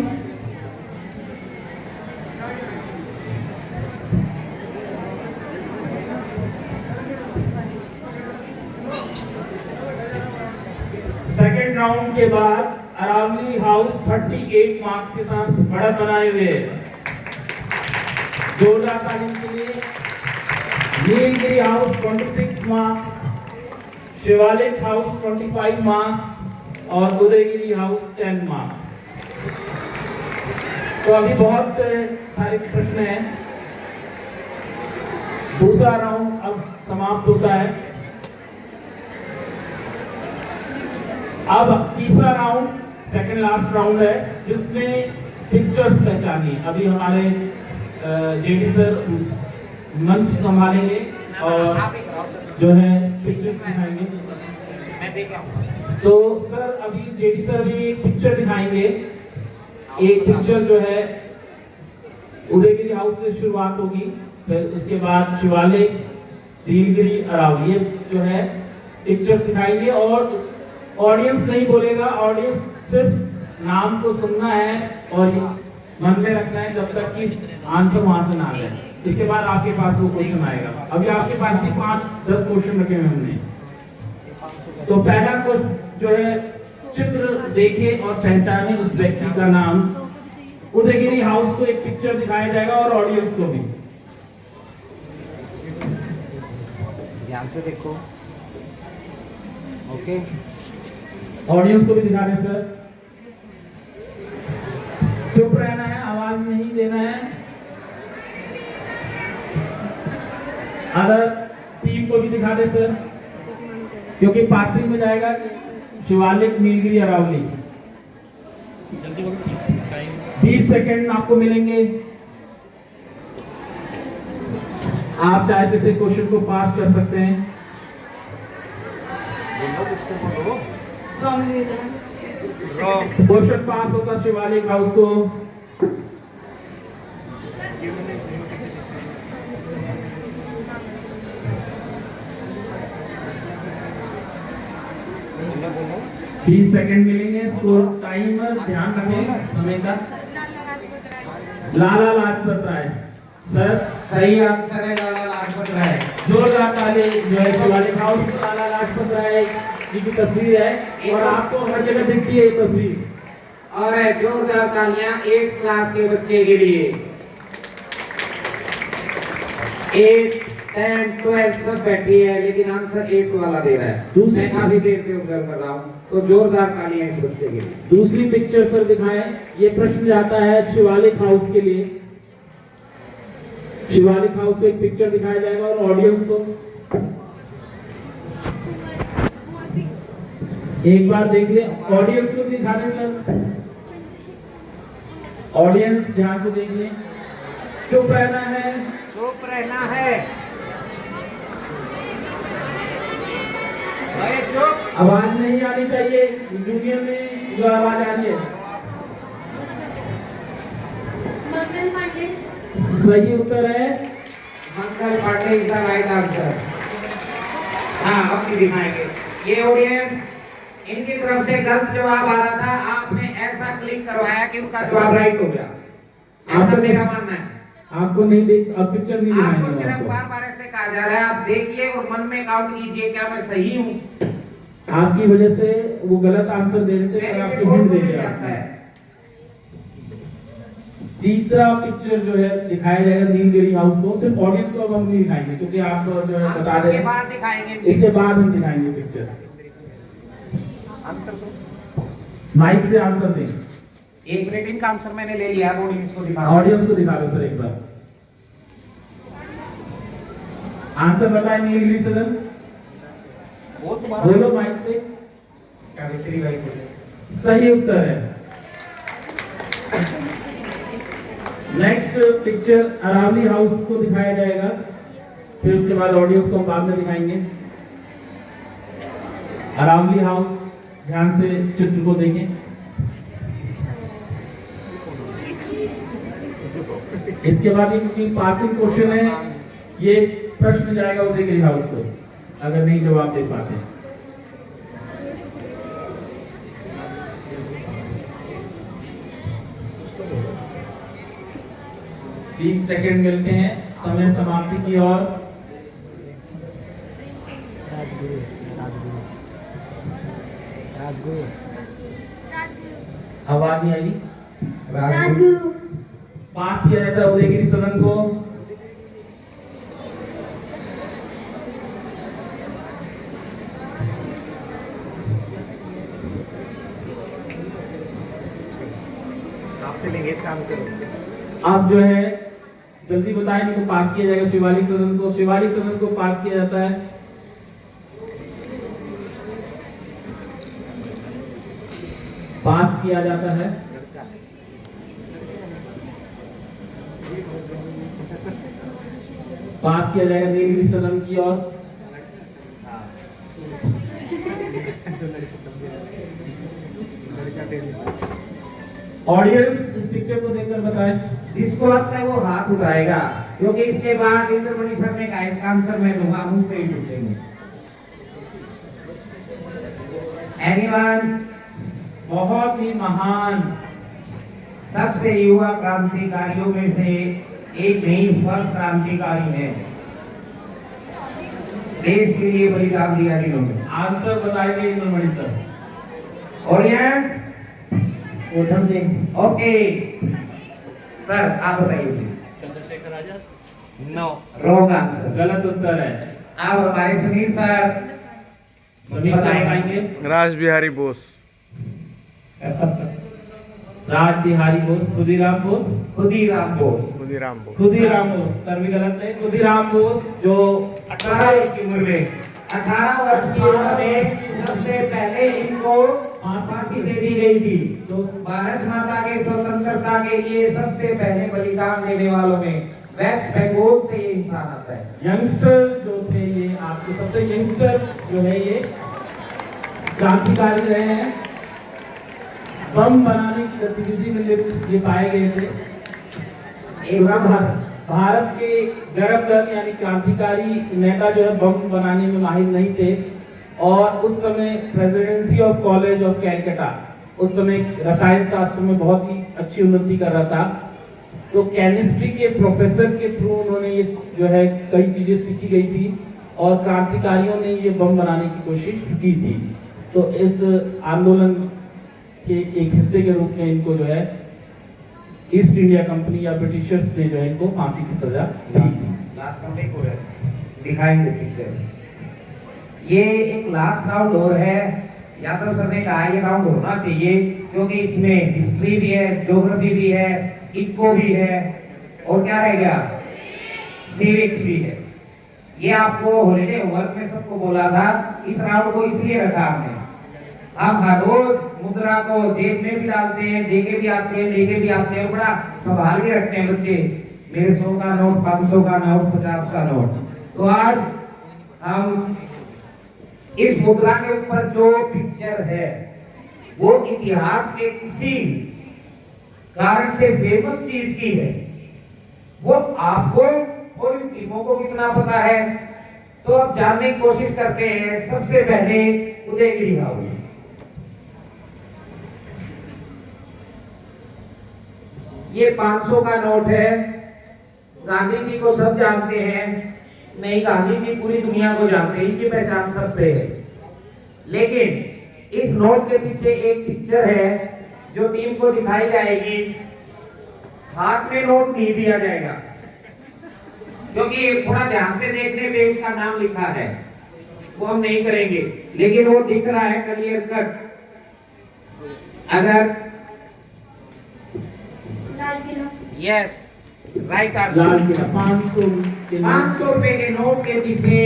सेकंड राउंड के बाद अरावली हाउस 38 मार्क्स के साथ बढ़त बनाए हुए है। जोरदार तालीम के लिए। Nilgiri house 26 marks, Shivalik house 25 marks और उदयगिरी हाउस 10 मार्क्स। तो अभी बहुत सारे प्रश्न हैं। दूसरा राउंड अब समाप्त होता है। अब तीसरा राउंड सेकंड लास्ट राउंड है जिसमें पिक्चर्स पहचानी। अभी हमारे जेडी सर मंच संभालेंगे और जो है पिक्चर्स दिखाएंगे। तो सर अभी जेडी सर भी एक पिक्चर दिखाएंगे। एक पिक्चर जो है उदयगिरी हाउस से शुरुआत होगी, फिर उसके बाद शिवालिक, नीलगिरी, अरावली, ये जो है पिक्चर्स दिखाएंगे और ऑडियंस नहीं बोलेगा। ऑडियंस सिर्फ नाम को सुनना है और मन में रखना है जब तक कि आंसर वहां से ना आए। इसके बाद आपके पास वो क्वेश्चन आएगा। अभी आपके पास भी 5-10 क्वेश्चन रखे हुए हमने। तो पहला क्वेश्चन जो है चित्र देखे और पहचाने उस व्यक्ति का नाम। उदयगिरी हाउस को एक पिक्चर दिखाया जाएगा और ऑडियंस को भी। ध्यान से देखो। ओके, ऑडियंस को भी दिखा रहे हैं सर। चुप रहना है, आवाज नहीं देना है। अदर टीम को भी दिखा दे सर, क्योंकि पासिंग में जाएगा शिवालिक, नीलगिरी, अरावली। 20 सेकंड आपको मिलेंगे। आप चाहे तो इसे क्वेश्चन को पास कर सकते हैं। क्वेश्चन पास होता शिवालिक हाउस को। बोलो 20 सेकंड मिलेंगे। स्कोर टाइमर ध्यान रखें समय का। लाला लाजपत राय सर, सही आंसर है लाला लाजपत राय। जोरदार ताली जो है शिवालिक हाउस में लाला लाजपत राय जी की तस्वीर है और आपको हर जगह दिखती है ये तस्वीर। और जोरदार तालियां 8 क्लास के बच्चे के लिए। 8, 10, 12 सब बैठी है लेकिन आंसर 8 वाला दे रहा है। मैं काफी देर से ऑब्जर्व कर रहा हूँ, तो जोरदार तालियां इस बच्चे के लिए। दूसरी पिक्चर सर दिखाएं। ये प्रश्न जाता है शिवालिक हाउस के लिए। शिवालिक हाउस को एक पिक्चर दिखाया जाएगा और ऑडियंस को एक बार देख ले। ऑडियंस को भी दिखा दें सर। ऑडियंस ध्यान से देख ले। चुप रहना है, चुप रहना है। अरे चुप। आवाज नहीं आनी चाहिए। जूनियर में जो आवाज आ रही है। मंगल पांडे। सही उत्तर है Mangal Pandey is the right answer. हाँ, अब भी दिखाएंगे। ये ऑडियंस, इनकी तरफ से गलत जवाब आ रहा था, आपने ऐसा क्लिक करवाया कि उनका जवाब राइट हो गया। ऐसा मेरा मानना है। आपको नहीं देख, अब पिक्चर नहीं आपको दिखाएंगे सिर्फ आपको। बार बार ऐसे कहा जा रहा है, आप देखिए और मन में काउंट कीजिए क्या मैं सही हूँ। आपकी वजह से वो गलत आंसर दे रहे थे और आपको हिंट दे दिया। तीसरा पिक्चर जो है दिखाया जाएगा नीलगिरी हाउस को, सिर्फ ऑडियंस को अब हम नहीं दिखाएंगे क्योंकि आप जो है बता रहे हैं दिखाएंगे। इसके बाद हम दिखाएंगे पिक्चर। आंसर दो, माइक से आंसर दें। 1 मिनट इनका आंसर मैंने ले लिया, ऑडियंस को दिखा। ऑडियंस को दिखा दो सर एक बार। आंसर बताएं नीलगिरी सदन, बोलो माइक पे। सावित्री बाई फुले। सही उत्तर है। नेक्स्ट पिक्चर अरावली हाउस को दिखाया जाएगा, फिर उसके बाद ऑडियंस को हम बाद में दिखाएंगे। अरावली हाउस, ध्यान से चित्र को देखें। इसके बाद ये क्योंकि पासिंग क्वेश्चन है, ये प्रश्न जाएगा उदयगिरी हाउस को अगर नहीं जवाब दे पाते। बीस सेकंड मिलते हैं समय समाप्ति की ओर। आवाज नहीं आई। राजगुरु। पास किया जाता है उदयगिरी सदन को। आपसे लेंगे इसका आंसर। आप जो है जल्दी बताएं, इनको पास किया जाएगा शिवालिक सदन को। शिवालिक सदन को पास किया जाता है। पास किया जाता है। पास किया जाएगा नीलगिरी सदन की ओर। ऑडियंस इस पिक्चर को देखकर बताएं। जिसको लगता है वो हाथ उठाएगा, क्योंकि इसके बाद इंद्रमणि सर ने कहा इसका आंसर मैं दूंगा, मुझसे ही पूछेंगे। एनीवन? बहुत ही महान, सबसे युवा क्रांतिकारियों में से एक नहीं, फर्स्ट क्रांतिकारी है, देश के लिए बलिदान दिया जिन्होंने। आंसर बताएंगे Indramani sir. Audience Udham Singh. Okay sir, आप बताइए। Chandrashekhar Azad. No, wrong answer, गलत उत्तर है। आप हमारे समीर सर बताएंगे। राज बिहारी बोस। राज बिहारी बोस, खुदीराम बोस। खुदीराम बोस। खुदीराम बोस। खुदीराम बोस सर भी गलत है। खुदीराम बोस जो 18 वर्ष की उम्र में 18 वर्ष की उम्र में सबसे पहले इनको फांसी दे दी गई थी। तो भारत माता के स्वतंत्रता के लिए सबसे पहले बलिदान देने वालों में वेस्ट बंगाल से ये इंसान आता है। यंगस्टर जो थे, ये आपके सबसे यंगस्टर जो है ये क्रांतिकारी रहे हैं। बम बनाने की गतिविधि में ये पाए गए थे। एक भारत के गर्भधर यानी क्रांतिकारी नेता जो है बम बनाने में माहिर नहीं थे, और उस समय presidency of college of Calcutta उस समय रसायन शास्त्र में बहुत ही अच्छी उन्नति कर रहा था। तो केमिस्ट्री के प्रोफेसर के थ्रू उन्होंने ये जो है कई चीजें सीखी गई थी, और क्रांतिकारियों ने ये बम बनाने की कोशिश की थी। तो इस आंदोलन के एक हिस्से के रूप में इनको जो है ईस्ट इंडिया कंपनी या ब्रिटिशर्स ने जो है इनको फांसी की सजा दी थी। लास्ट राउंड एक और है, दिखाएंगे पिक्चर। ये एक लास्ट राउंड और है। यादव सर ने कहा ये राउंड होना चाहिए, क्योंकि इसमें हिस्ट्री भी है, ज्योग्राफी भी है, इको भी है, और क्या रह गया, सिविक्स भी है। ये आपको हॉलीडे होमवर्क में सबको बोला था। इस राउंड को इसलिए रखा हमने, हम हर रोज मुद्रा को जेब में भी डालते हैं, देके भी आते हैं, लेके भी आते हैं, बड़ा संभाल के रखते हैं बच्चे। मेरे 100 का नोट, 500 का नोट, 50 का नोट। तो आज हम इस मुद्रा के ऊपर जो पिक्चर है वो इतिहास के किसी कारण से फेमस चीज की है। वो आपको और इन टीमों को कितना पता है, तो अब जानने की कोशिश करते हैं। सबसे पहले उदयगिरी हाउस। ये 500 का नोट है। गांधी जी को सब जानते हैं, नहीं गांधी जी पूरी दुनिया को जानते हैं, इनकी पहचान सबसे है। लेकिन इस नोट के पीछे एक पिक्चर है जो टीम को दिखाई जाएगी। हाथ में नोट नहीं दिया जाएगा, क्योंकि थोड़ा ध्यान से देखने पे उसका नाम लिखा है, वो हम नहीं करेंगे। लेकिन वो दिख रहा है क्लियर कट। अगर लाल किला। यस राइट लाल आंसर। किला 500 के 500 रुपए के नोट के पीछे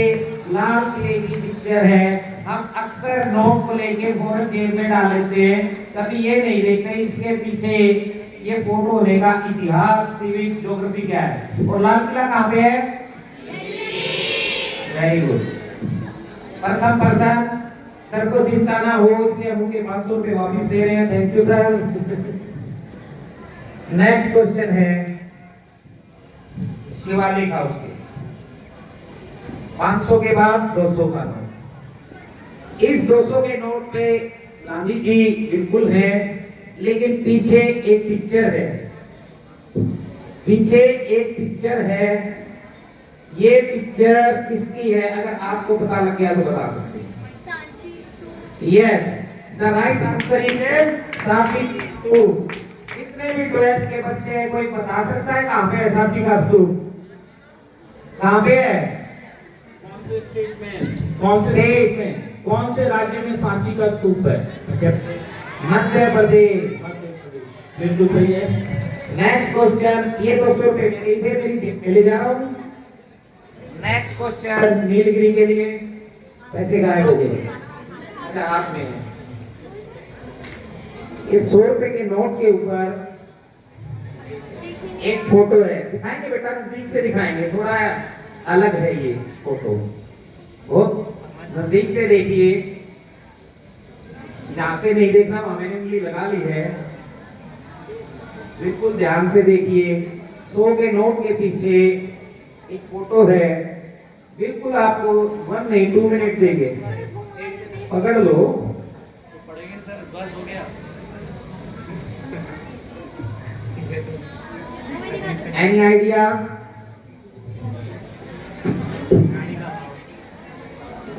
लाल किले की पिक्चर है। हम अक्सर नोट को लेके फौरन जेब में डाल लेते हैं, कभी ये नहीं देखते इसके पीछे ये फोटो होने का इतिहास, सिविक्स, ज्योग्राफी क्या है। और लाल किला कहाँ पे है? Very good. प्रथम पर्सन, सर को चिंता ना हो इसलिए हम उनके 500 रुपए वापस दे रहे हैं। Thank you sir. Next question है शिवालिक हाउस के। 500 के बाद 200 का नोट। इस 200 के नोट पे गांधी जी बिल्कुल है, लेकिन पीछे एक पिक्चर है। पीछे एक पिक्चर है। ये पिक्चर किसकी है? अगर आपको पता लग गया तो बता सकते हैं। Yes, the right answer is Sanchi stupa. जितने भी 12th के बच्चे हैं, कोई बता सकता है कहाँ पे है सांची का स्तूप? कहाँ पे है? कौन से स्टेट में, कौन से स्टेट में, कौन से राज्य में सांची का स्तूप है? मध्य प्रदेश। बिल्कुल सही है। नेक्स्ट क्वेश्चन, ये 200 रुपए मेरे थे, मेरी जेब में ले जा रहा हूँ। नेक्स्ट क्वेश्चन नीलगिरी के लिए। पैसे गायब हो गए, अच्छा हाथ में है। ये 100 रुपए के नोट के ऊपर एक फोटो है। दिखाएंगे बेटा, नजदीक से दिखाएंगे, थोड़ा अलग है ये फोटो। बहुत नजदीक से देखिए, जहां से नहीं देखना वहां मैंने उंगली लगा ली है। बिल्कुल ध्यान से देखिए। 100 के नोट के पीछे एक फोटो है। बिल्कुल आपको 1 नहीं 2 मिनट देंगे, पकड़ लो। Any idea?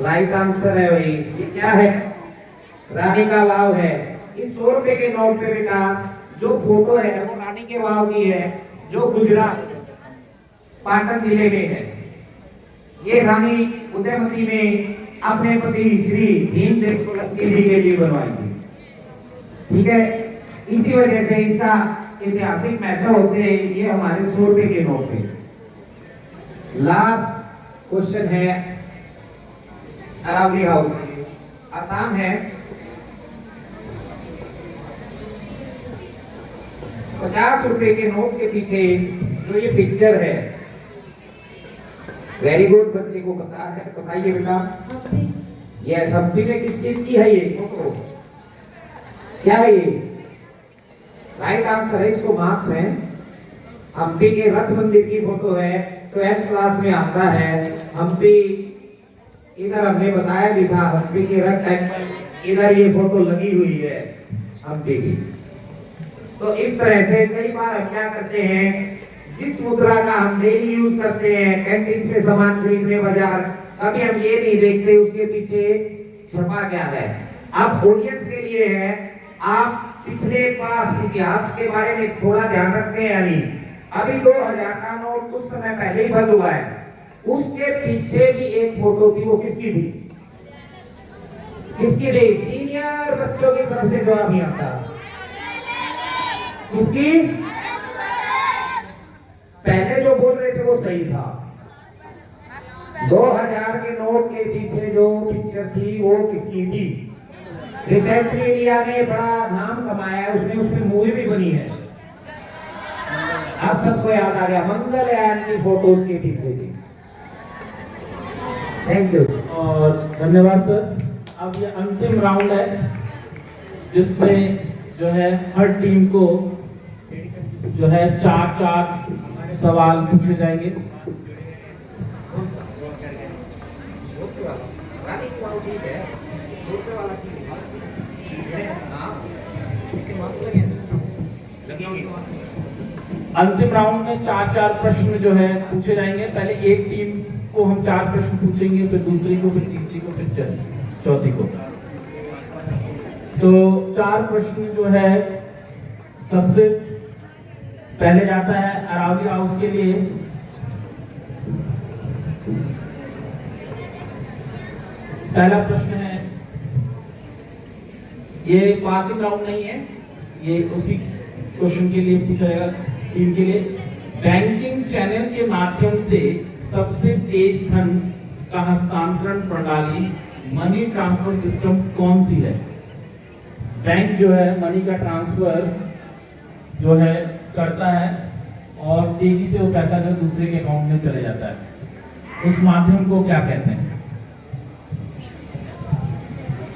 राइट आंसर है भाई। ये क्या है? रानी का वाव है। इस 100 रुपए के नोट पे बेटा जो फोटो है वो रानी के वाव की है, जो गुजरात पाटन जिले में है। ये रानी उदयमती ने अपने पति श्री भीमदेव सोलंकी जी के लिए बनवाई थी। ठीक है, इसी वजह से इसका ऐतिहासिक महत्व होते हैं ये हमारे 100 रुपए के नोट पे। लास्ट क्वेश्चन है अरावली हाउस के लिए। आसान है। 50 रुपए के नोट के पीछे जो ये पिक्चर है, वेरी गुड, बच्चे को पता है, बताइए बेटा। यस, हम्पी में किस चीज की है ये फोटो? क्या है ये? राइट आंसर है, इसको मार्क्स में हम्पी के रथ मंदिर की फोटो है। 12th क्लास में आता है। हम्पी इधर हमने बताया भी था, हम्पी के रथ टेम्पल इधर ये फोटो लगी हुई है हम्पी की। तो इस तरह से कई बार हम क्या करते हैं, जिस मुद्रा का हम डेली यूज करते हैं, कैंटीन से सामान खरीदने बाजार, कभी हम ये नहीं देखते उसके पीछे छपा क्या है। अब ऑडियंस के लिए है, आप पिछले पास इतिहास के बारे में थोड़ा ध्यान रखते हैं या नहीं? अभी 2000 का नोट कुछ समय पहले ही बंद हुआ है, उसके पीछे भी एक फोटो थी, वो किसकी थी? किसकी थी? सीनियर बच्चों की तरफ से जवाब नहीं आता। किसकी? पहले जो बोल रहे थे वो सही था। 2000 के नोट के पीछे जो पिक्चर थी वो किसकी थी? रिसेंटली इंडिया ने बड़ा नाम कमाया है, उसमें मूवी भी बनी है। आप सबको याद आ गया, मंगलयान की फोटो उसके पीछे थी। थैंक यू और धन्यवाद सर। अब ये अंतिम राउंड है जिसमें जो है हर टीम को जो है 4 सवाल पूछे जाएंगे। अंतिम राउंड में 4 प्रश्न जो है पूछे जाएंगे। पहले एक टीम को हम 4 प्रश्न पूछेंगे, फिर दूसरी को, फिर तीसरी को, फिर चौथी को। तो 4 प्रश्न जो है, सबसे पहले जाता है अरावली हाउस के लिए। पहला प्रश्न है, ये पासिंग राउंड नहीं है, ये उसी क्वेश्चन के लिए पूछा जाएगा टीम के लिए। बैंकिंग चैनल के माध्यम से सबसे तेज धन का हस्तांतरण प्रणाली मनी ट्रांसफर सिस्टम कौन सी है? बैंक जो है मनी का ट्रांसफर जो है करता है और तेजी से वो पैसा जो दूसरे के अकाउंट में चले जाता है, उस माध्यम को क्या कहते हैं?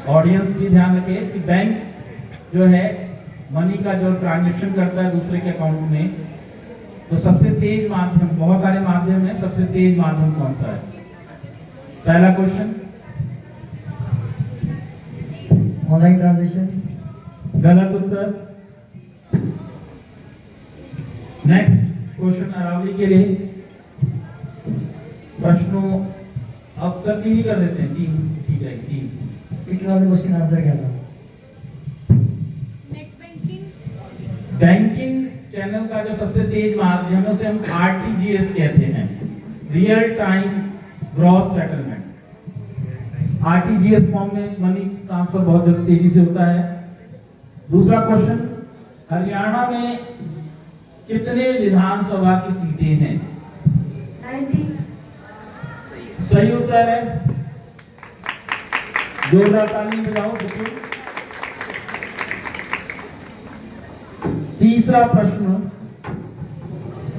ऑडियंस भी ध्यान रखे कि बैंक जो है मनी का जो ट्रांजैक्शन करता है दूसरे के अकाउंट में, तो सबसे तेज माध्यम, बहुत सारे माध्यम है, सबसे तेज माध्यम कौन सा है? पहला क्वेश्चन ऑनलाइन ट्रांजेक्शन। गलत उत्तर। नेक्स्ट क्वेश्चन अरावली के लिए। प्रश्नों अब सब तीन ही कर देते हैं, तीन ठीक है, तीन। पिछले वाले क्वेश्चन आंसर क्या था? Net banking. बैंकिंग चैनल का जो सबसे तेज माध्यम है उसे हम आरटीजीएस कहते हैं, real time gross settlement. RTGS form में मनी ट्रांसफर बहुत जल्दी तेजी से होता है। दूसरा क्वेश्चन, हरियाणा में कितने विधानसभा की सीटें हैं? 90। सही उत्तर है, जोरदार ताली बजाओ बच्चों। तीसरा प्रश्न,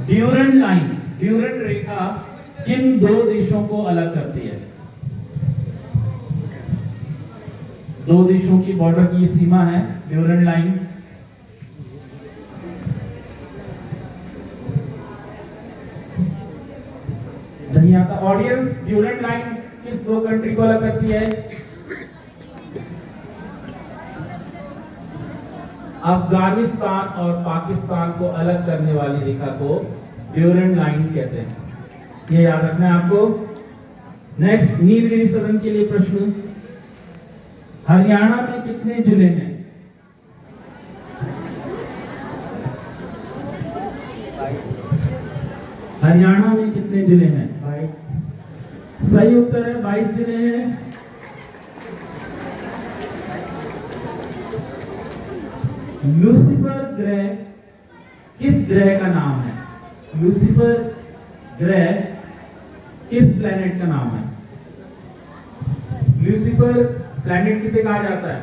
ड्यूरेंट लाइन, ड्यूरेंट रेखा किन दो देशों को अलग करती है? दो देशों की बॉर्डर की सीमा है ड्यूरेंट लाइन। नहीं आता। ऑडियंस, ड्यूरेंट लाइन किस दो कंट्री को अलग करती है? अफगानिस्तान और पाकिस्तान को अलग करने वाली रेखा को ड्यूरेंट लाइन कहते हैं, ये याद रखना है आपको। नेक्स्ट, नीलगिरी सदन के लिए प्रश्न, हरियाणा में कितने जिले हैं? हरियाणा में कितने जिले हैं? 22। सही उत्तर है, 22 जिले हैं। लूसीफर ग्रह किस ग्रह का नाम है? लूसीफर ग्रह किस प्लेनेट का नाम है? लूसीफर प्लेनेट किसे कहा जाता है?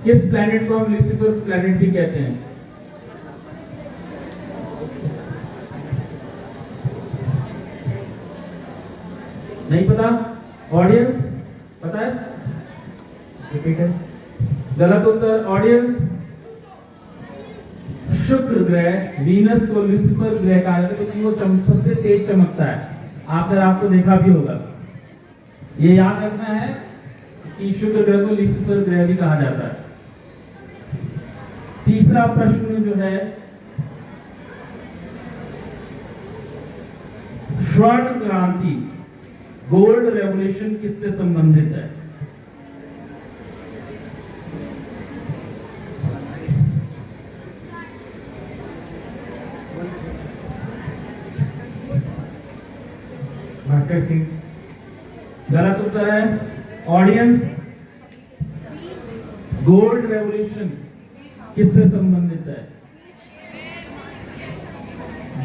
किस प्लेनेट को हम लूसीफर प्लेनेट भी कहते हैं? नहीं पता? ऑडियंस पता है? जुपिटर। गलत उत्तर। ऑडियंस, शुक्र ग्रह, वीनस को लूसीफर ग्रह कहा जाता है क्योंकि वो सबसे तेज चमकता है। आपको देखा भी होगा। ये याद रखना है कि शुक्र ग्रह को लूसीफर ग्रह भी कहा जाता है। तीसरा प्रश्न जो है, स्वर्ण क्रांति, गोल्ड रेवोल्यूशन किससे संबंधित है? मार्केट सिंह। गलत उत्तर है। ऑडियंस, गोल्ड रेवोल्यूशन किससे संबंधित है?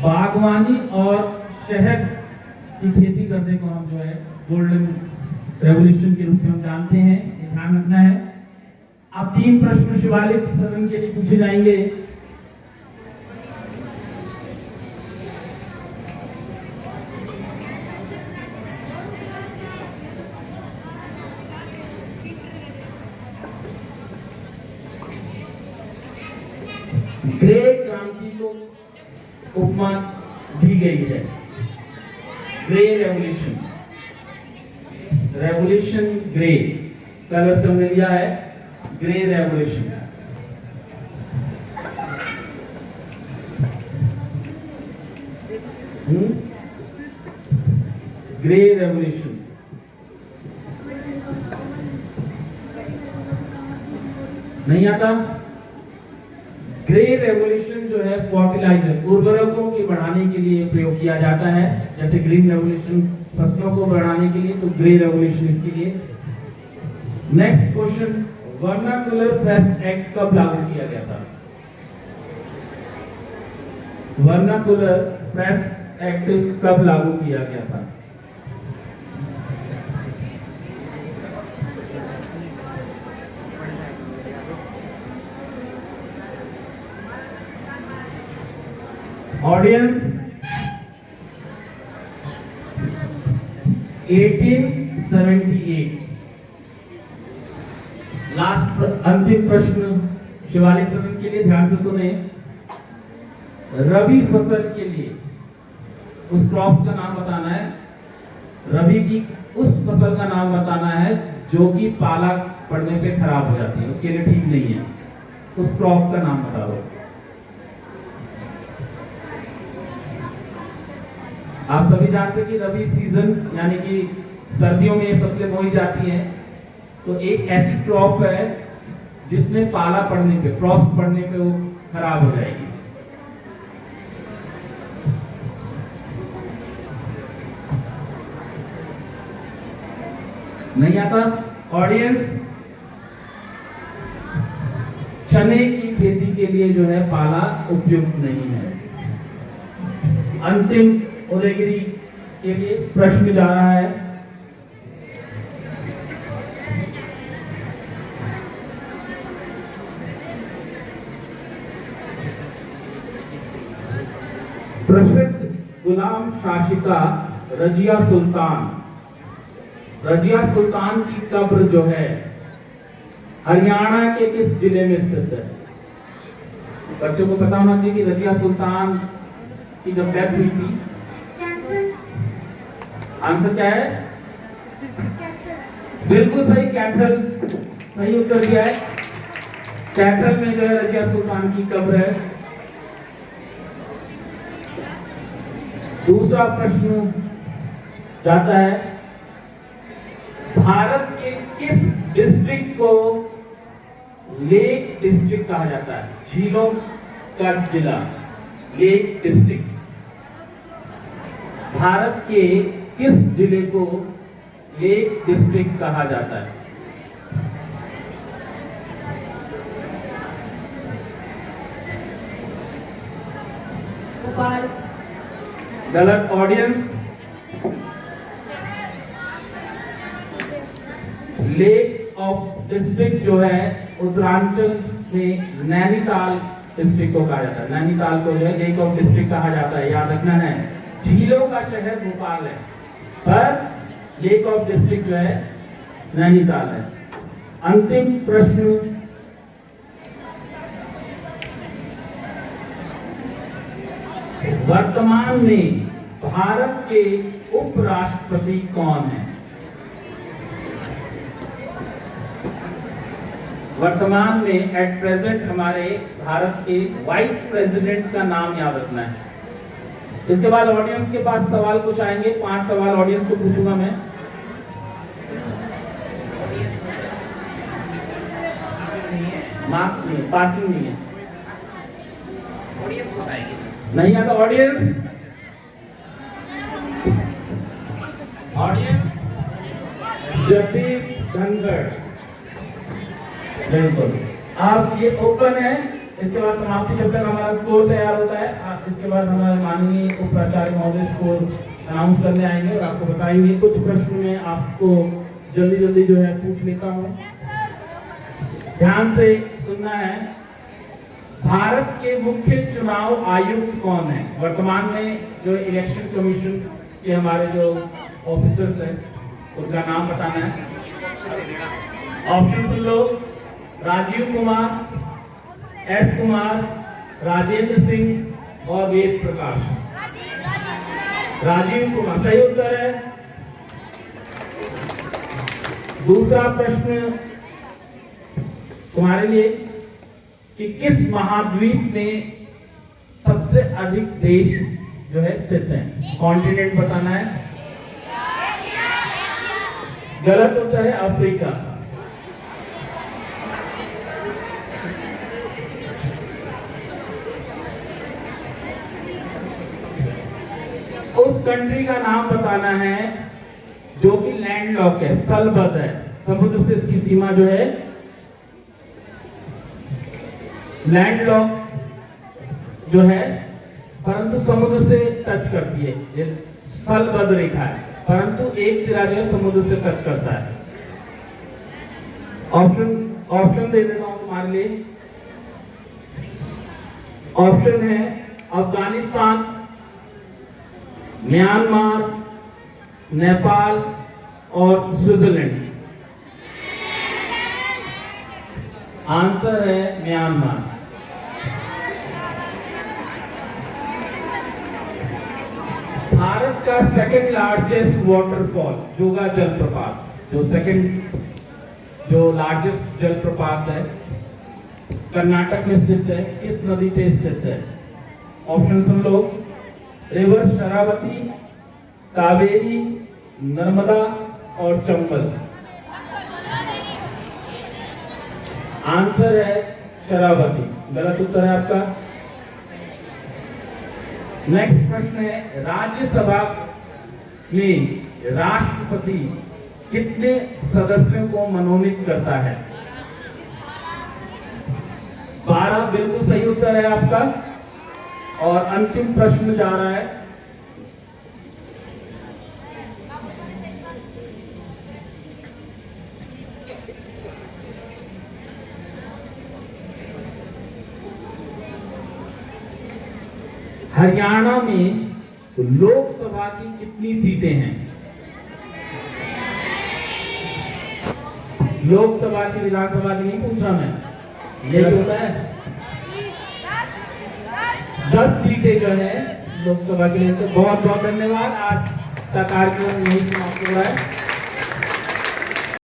बागवानी और शहद की खेती करने को हम जो है गोल्डन रेवोल्यूशन के रूप में हम जानते हैं, ये ध्यान रखना है। अब 3 प्रश्न शिवालिक सदन के लिए पूछे जाएंगे। ग्रे क्रांति को उपमा दी गई है, grey revolution, revolution grey colour से हमने लिया है, ग्रे रेवोल्यूशन। Grey revolution. नहीं आता? ग्रे रेवोल्यूशन जो जो है फर्टिलाइजर उर्वरकों के बढ़ाने के लिए प्रयोग किया जाता है, जैसे ग्रीन रेवोल्यूशन फसलों को बढ़ाने के लिए, तो ग्रे रेवोल्यूशन इसके लिए। Next question, vernacular press act कब लागू किया गया था? वर्नाकुलर प्रेस एक्ट कब लागू किया गया था? ऑडियंस 1878। लास्ट अंतिम प्रश्न शिवालिक सदन के लिए, ध्यान से सुने। रबी फसल के लिए उस क्रॉप का नाम बताना है, रबी की उस फसल का नाम बताना है जो कि पाला पड़ने पे खराब हो जाती है, उसके लिए ठीक नहीं है, उस क्रॉप का नाम बता दो। आप सभी जानते हैं कि रबी सीजन यानी कि सर्दियों में ये फसलें बोई जाती हैं, तो एक ऐसी क्रॉप है जिसमें पाला पड़ने पे, फ्रॉस्ट पड़ने पे वो खराब हो जाएगी। नहीं आता? ऑडियंस, चने की खेती के लिए जो है पाला उपयुक्त नहीं है। अंतिम उदयगिरी के लिए प्रश्न जा रहा है। प्रसिद्ध गुलाम शासिका रजिया सुल्तान, रजिया सुल्तान की कब्र जो है हरियाणा के किस जिले में स्थित है? बच्चों को पता होना चाहिए कि रजिया सुल्तान की जब डेथ हुई थी, आंसर क्या है? बिल्कुल सही, कैथल, सही उत्तर दिया है। कैथल में जो है रजिया सुल्तान की कब्र है। दूसरा प्रश्न जाता है, भारत के किस डिस्ट्रिक्ट को लेक डिस्ट्रिक्ट कहा जाता है? झीलों का जिला, लेक डिस्ट्रिक्ट। भारत के किस जिले को लेक डिस्ट्रिक्ट कहा जाता है? भोपाल। गलत। ऑडियंस, लेक ऑफ डिस्ट्रिक्ट जो है उत्तरांचल में नैनीताल डिस्ट्रिक्ट को कहा जाता है। नैनीताल को जो है लेक ऑफ डिस्ट्रिक्ट कहा जाता है, याद रखना है। झीलों का शहर भोपाल है, पर लेक ऑफ डिस्ट्रिक्ट जो है नैनीताल है। अंतिम प्रश्न, वर्तमान में भारत के उपराष्ट्रपति कौन है? वर्तमान में एट प्रेजेंट हमारे भारत के वाइस प्रेसिडेंट का नाम याद रखना है। इसके बाद ऑडियंस के पास सवाल कुछ आएंगे, 5 सवाल ऑडियंस को पूछूंगा मैं। मार्क्स नहीं है, पासिंग नहीं है, नहीं आता। ऑडियंस, ऑडियंस जगदीप धनखड़, बिल्कुल। आप ये ओपन है, इसके बाद समाप्ति जब तक हमारा स्कोर तैयार होता है, इसके बाद हमारे माननीय उप प्राचार्य महोदय स्कोर अनाउंस करने आएंगे और आपको बताएंगे। कुछ प्रश्न में आपको जल्दी जल्दी जो है पूछ लेता हूँ, ध्यान से सुनना है। भारत के मुख्य चुनाव आयुक्त कौन है? वर्तमान में जो इलेक्शन कमीशन के हमारे जो ऑफिसर्स हैं उनका नाम बताना है। ऑप्शन सुन लो, राजीव कुमार, एस कुमार, राजेंद्र सिंह और वेद प्रकाश। राजीव कुमार सही उत्तर है। दूसरा प्रश्न तुम्हारे लिए कि किस महाद्वीप में सबसे अधिक देश जो है स्थित है? कॉन्टिनेंट बताना है। गलत उत्तर है अफ्रीका। उस कंट्री का नाम बताना है जो कि लैंडलॉक है, स्थलबद्ध है, समुद्र से इसकी सीमा जो है लैंडलॉक जो है, परंतु समुद्र से टच करती है। ये स्थलबद्ध रेखा है, परंतु एक सिरा जो है समुद्र से टच करता है। ऑप्शन दे देता हूं तुम्हारे लिए। ऑप्शन है अफगानिस्तान, म्यांमार, नेपाल और स्विट्जरलैंड। आंसर है म्यांमार। भारत का सेकंड लार्जेस्ट वाटरफॉल, जोगा जलप्रपात, जो लार्जेस्ट जलप्रपात है, कर्नाटक में स्थित है, किस नदी पे स्थित है? ऑप्शन सुन लो। रिवर शरावती, कावेरी, नर्मदा और चंबल। आंसर है शरावती, गलत उत्तर है आपका। नेक्स्ट प्रश्न है, राज्यसभा में राष्ट्रपति कितने सदस्यों को मनोनीत करता है? 12 बिल्कुल सही उत्तर है आपका। और अंतिम प्रश्न जा रहा है, हरियाणा में लोकसभा की कितनी सीटें हैं? लोकसभा की, विधानसभा की नहीं पूछ रहा मैं, ये होता है 10 सीटें जो है लोकसभा के लिए। तो बहुत बहुत धन्यवाद। आज का कार्यक्रम यही समाप्त हो रहा है।